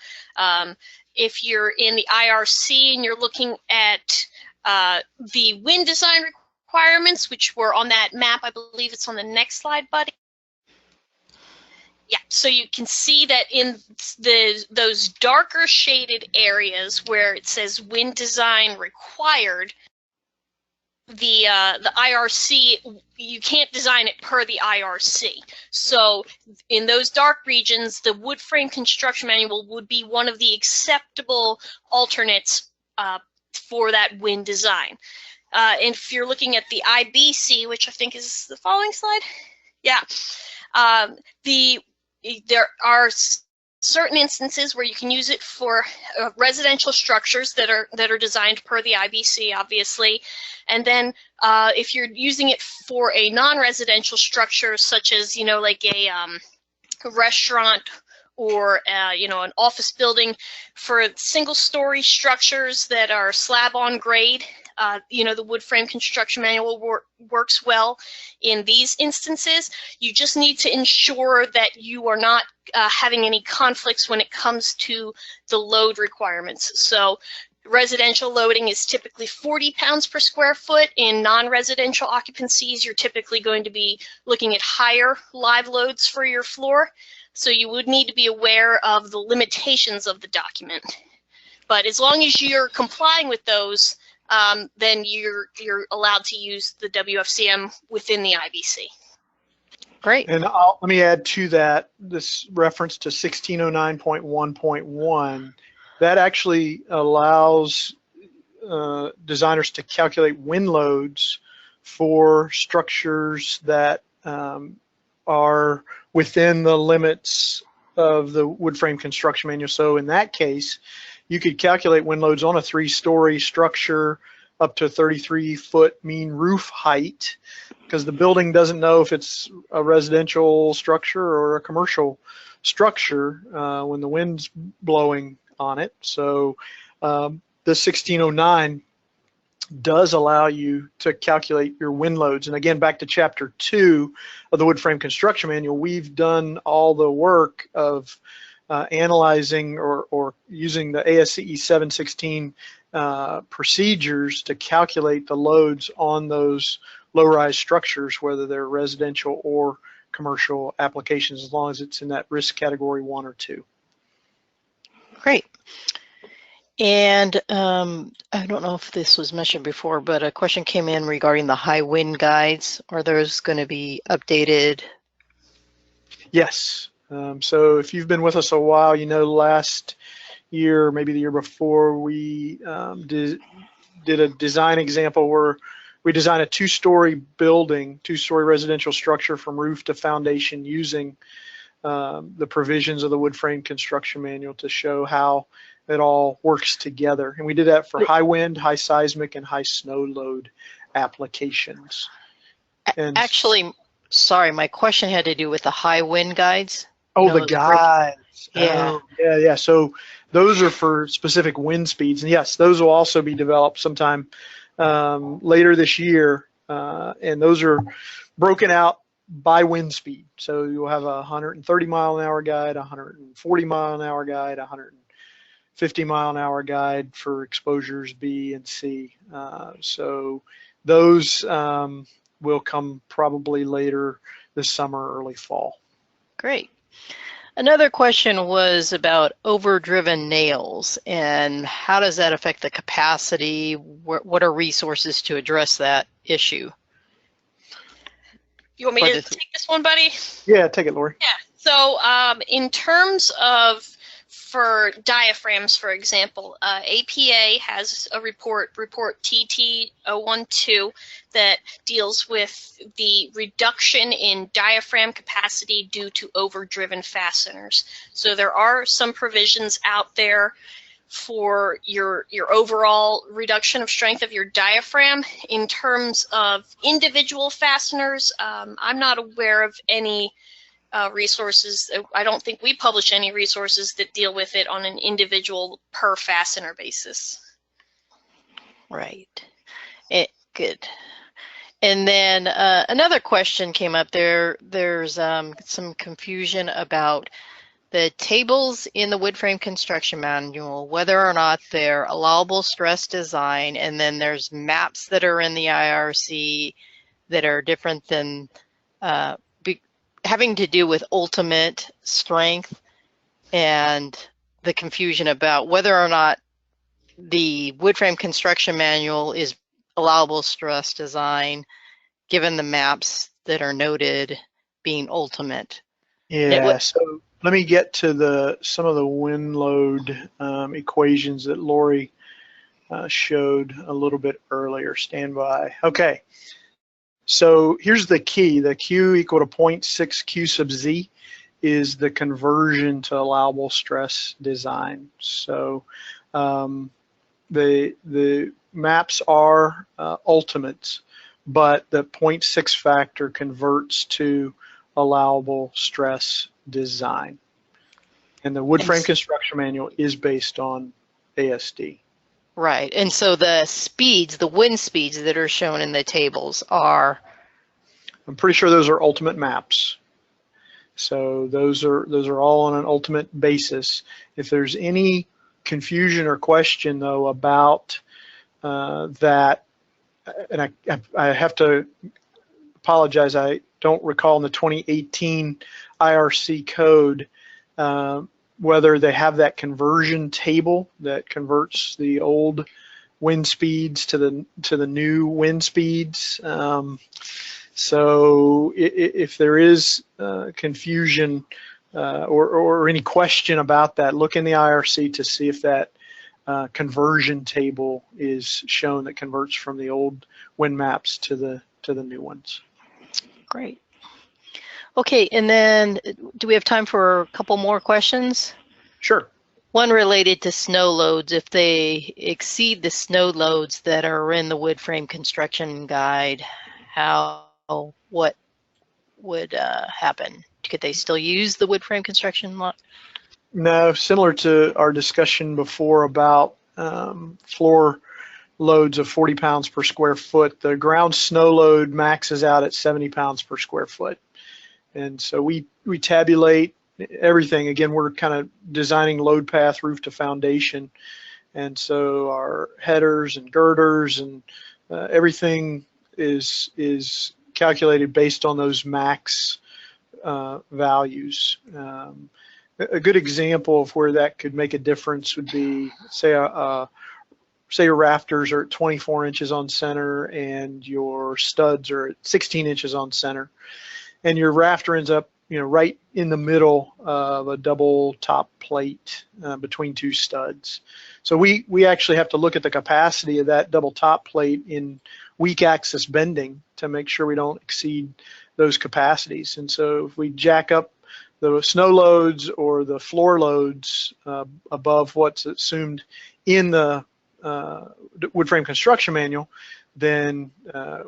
if you're in the IRC and you're looking at the wind design requirements, which were on that map, I believe it's on the next slide, Buddy. Yeah, so you can see that in those darker shaded areas where it says wind design required, the IRC, you can't design it per the IRC. So in those dark regions, the wood frame construction manual would be one of the acceptable alternates for that wind design. And if you're looking at the IBC, which I think is the following slide, yeah, there are certain instances where you can use it for residential structures that are designed per the IBC, obviously. And then if you're using it for a non-residential structure, such as, you know, like a restaurant or, you know, an office building, for single-story structures that are slab on grade, the wood frame construction manual works well in these instances. You just need to ensure that you are not having any conflicts when it comes to the load requirements. So residential loading is typically 40 pounds per square foot. In non-residential occupancies, you're typically going to be looking at higher live loads for your floor. So you would need to be aware of the limitations of the document. But as long as you're complying with those, then you're allowed to use the WFCM within the IBC. Great. And let me add to that, this reference to 1609.1.1, that actually allows designers to calculate wind loads for structures that are within the limits of the wood frame construction manual. So in that case, you could calculate wind loads on a 3-story structure up to 33-foot mean roof height, because the building doesn't know if it's a residential structure or a commercial structure when the wind's blowing on it. So the 1609 does allow you to calculate your wind loads. And again, back to chapter 2 of the wood frame construction manual, we've done all the work of analyzing or using the ASCE 716 procedures to calculate the loads on those low-rise structures, whether they're residential or commercial applications, as long as it's in that risk category 1 or 2. Great. And I don't know if this was mentioned before, but a question came in regarding the high wind guides. Are those going to be updated? Yes. So if you've been with us a while, you know last year, maybe the year before, we did a design example where we designed a 2-story building, 2-story residential structure from roof to foundation using the provisions of the wood frame construction manual to show how it all works together. And we did that for high wind, high seismic, and high snow load applications. And actually, sorry, my question had to do with the high wind guides. Oh, the guides. Yeah. Oh, yeah. So those are for specific wind speeds. And yes, those will also be developed sometime later this year. And those are broken out by wind speed. So you'll have a 130 mile an hour guide, 140 mile an hour guide, 150 mile an hour guide for exposures B and C. So those will come probably later this summer, early fall. Great. Another question was about overdriven nails and how does that affect the capacity? What are resources to address that issue? You want me to take this one, buddy? Yeah, take it, Lori. Yeah. So in terms of for diaphragms, for example, APA has a report TT012 that deals with the reduction in diaphragm capacity due to overdriven fasteners. So there are some provisions out there for your overall reduction of strength of your diaphragm. In terms of individual fasteners, I'm not aware of any resources. I don't think we publish any resources that deal with it on an individual per fastener basis. Right. Good. And then another question came up there. There's some confusion about the tables in the wood frame construction manual, whether or not they're allowable stress design, and then there's maps that are in the IRC that are different than having to do with ultimate strength, and the confusion about whether or not the wood frame construction manual is allowable stress design given the maps that are noted being ultimate. Yeah, so let me get to some of the wind load equations that Lori showed a little bit earlier. Stand by. Okay. So here's the key. The Q equal to 0.6 Q sub Z is the conversion to allowable stress design. So the maps are ultimates, but the 0.6 factor converts to allowable stress design. And the wood frame construction manual is based on ASD. Right, and so the speeds, the wind speeds that are shown in the tables are? I'm pretty sure those are ultimate maps. So those are all on an ultimate basis. If there's any confusion or question though about that, and I have to apologize, I don't recall in the 2018 IRC code whether they have that conversion table that converts the old wind speeds to the new wind speeds. So if there is confusion or any question about that, look in the IRC to see if that conversion table is shown that converts from the old wind maps to the new ones. Great. Okay, and then do we have time for a couple more questions? Sure. One related to snow loads. If they exceed the snow loads that are in the wood frame construction guide, what would happen? Could they still use the wood frame construction lot? No, similar to our discussion before about floor loads of 40 pounds per square foot, the ground snow load maxes out at 70 pounds per square foot. And so we tabulate everything. Again, we're kind of designing load path roof to foundation. And so our headers and girders and everything is calculated based on those max values. A good example of where that could make a difference would be, say your rafters are at 24 inches on center and your studs are at 16 inches on center, and your rafter ends up, right in the middle of a double top plate between two studs. So we actually have to look at the capacity of that double top plate in weak axis bending to make sure we don't exceed those capacities. And so if we jack up the snow loads or the floor loads above what's assumed in the wood frame construction manual, then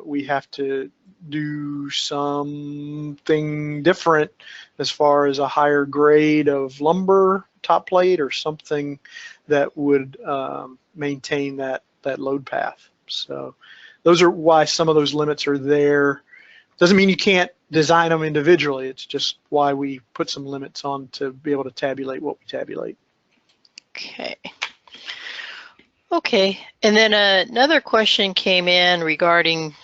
we have to do something different as far as a higher grade of lumber top plate or something that would maintain that load path. So those are why some of those limits are there. Doesn't mean you can't design them individually. It's just why we put some limits on to be able to tabulate what we tabulate. Okay. Okay, and then another question came in regarding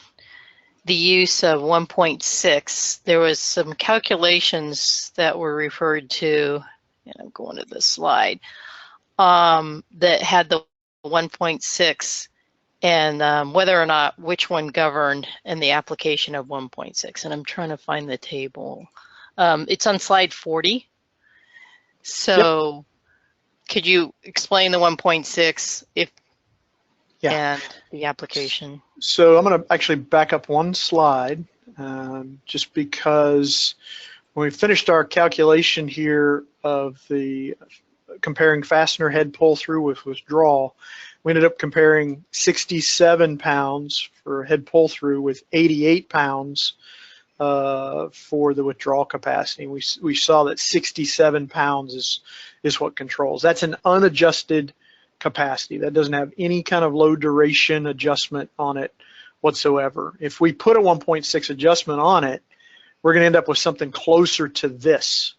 the use of 1.6. There was some calculations that were referred to, and I'm going to the slide, that had the 1.6 and whether or not which one governed in the application of 1.6. And I'm trying to find the table. It's on slide 40. So yep. Could you explain the 1.6 and the application? So I'm going to actually back up one slide just because when we finished our calculation here of the comparing fastener head pull through with withdrawal, we ended up comparing 67 pounds for head pull through with 88 pounds for the withdrawal capacity. We saw that 67 pounds is what controls. That's an unadjusted capacity. That doesn't have any kind of load duration adjustment on it whatsoever. If we put a 1.6 adjustment on it, we're going to end up with something closer to this,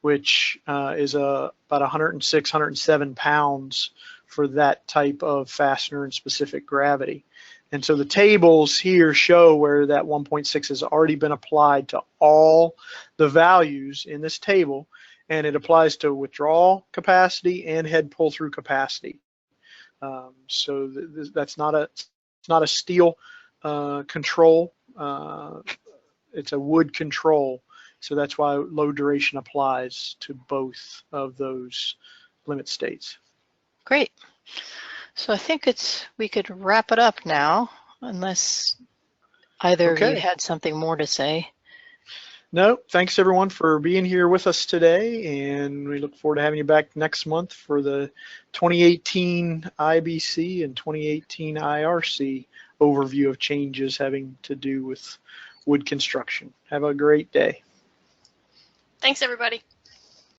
which is about 106, 107 pounds for that type of fastener and specific gravity. And so the tables here show where that 1.6 has already been applied to all the values in this table, and it applies to withdrawal capacity and head pull-through capacity. So that's not a steel control. It's a wood control. So that's why load duration applies to both of those limit states. Great. So I think we could wrap it up now, unless either of you had something more to say. No, thanks everyone for being here with us today, and we look forward to having you back next month for the 2018 IBC and 2018 IRC overview of changes having to do with wood construction. Have a great day. Thanks, everybody.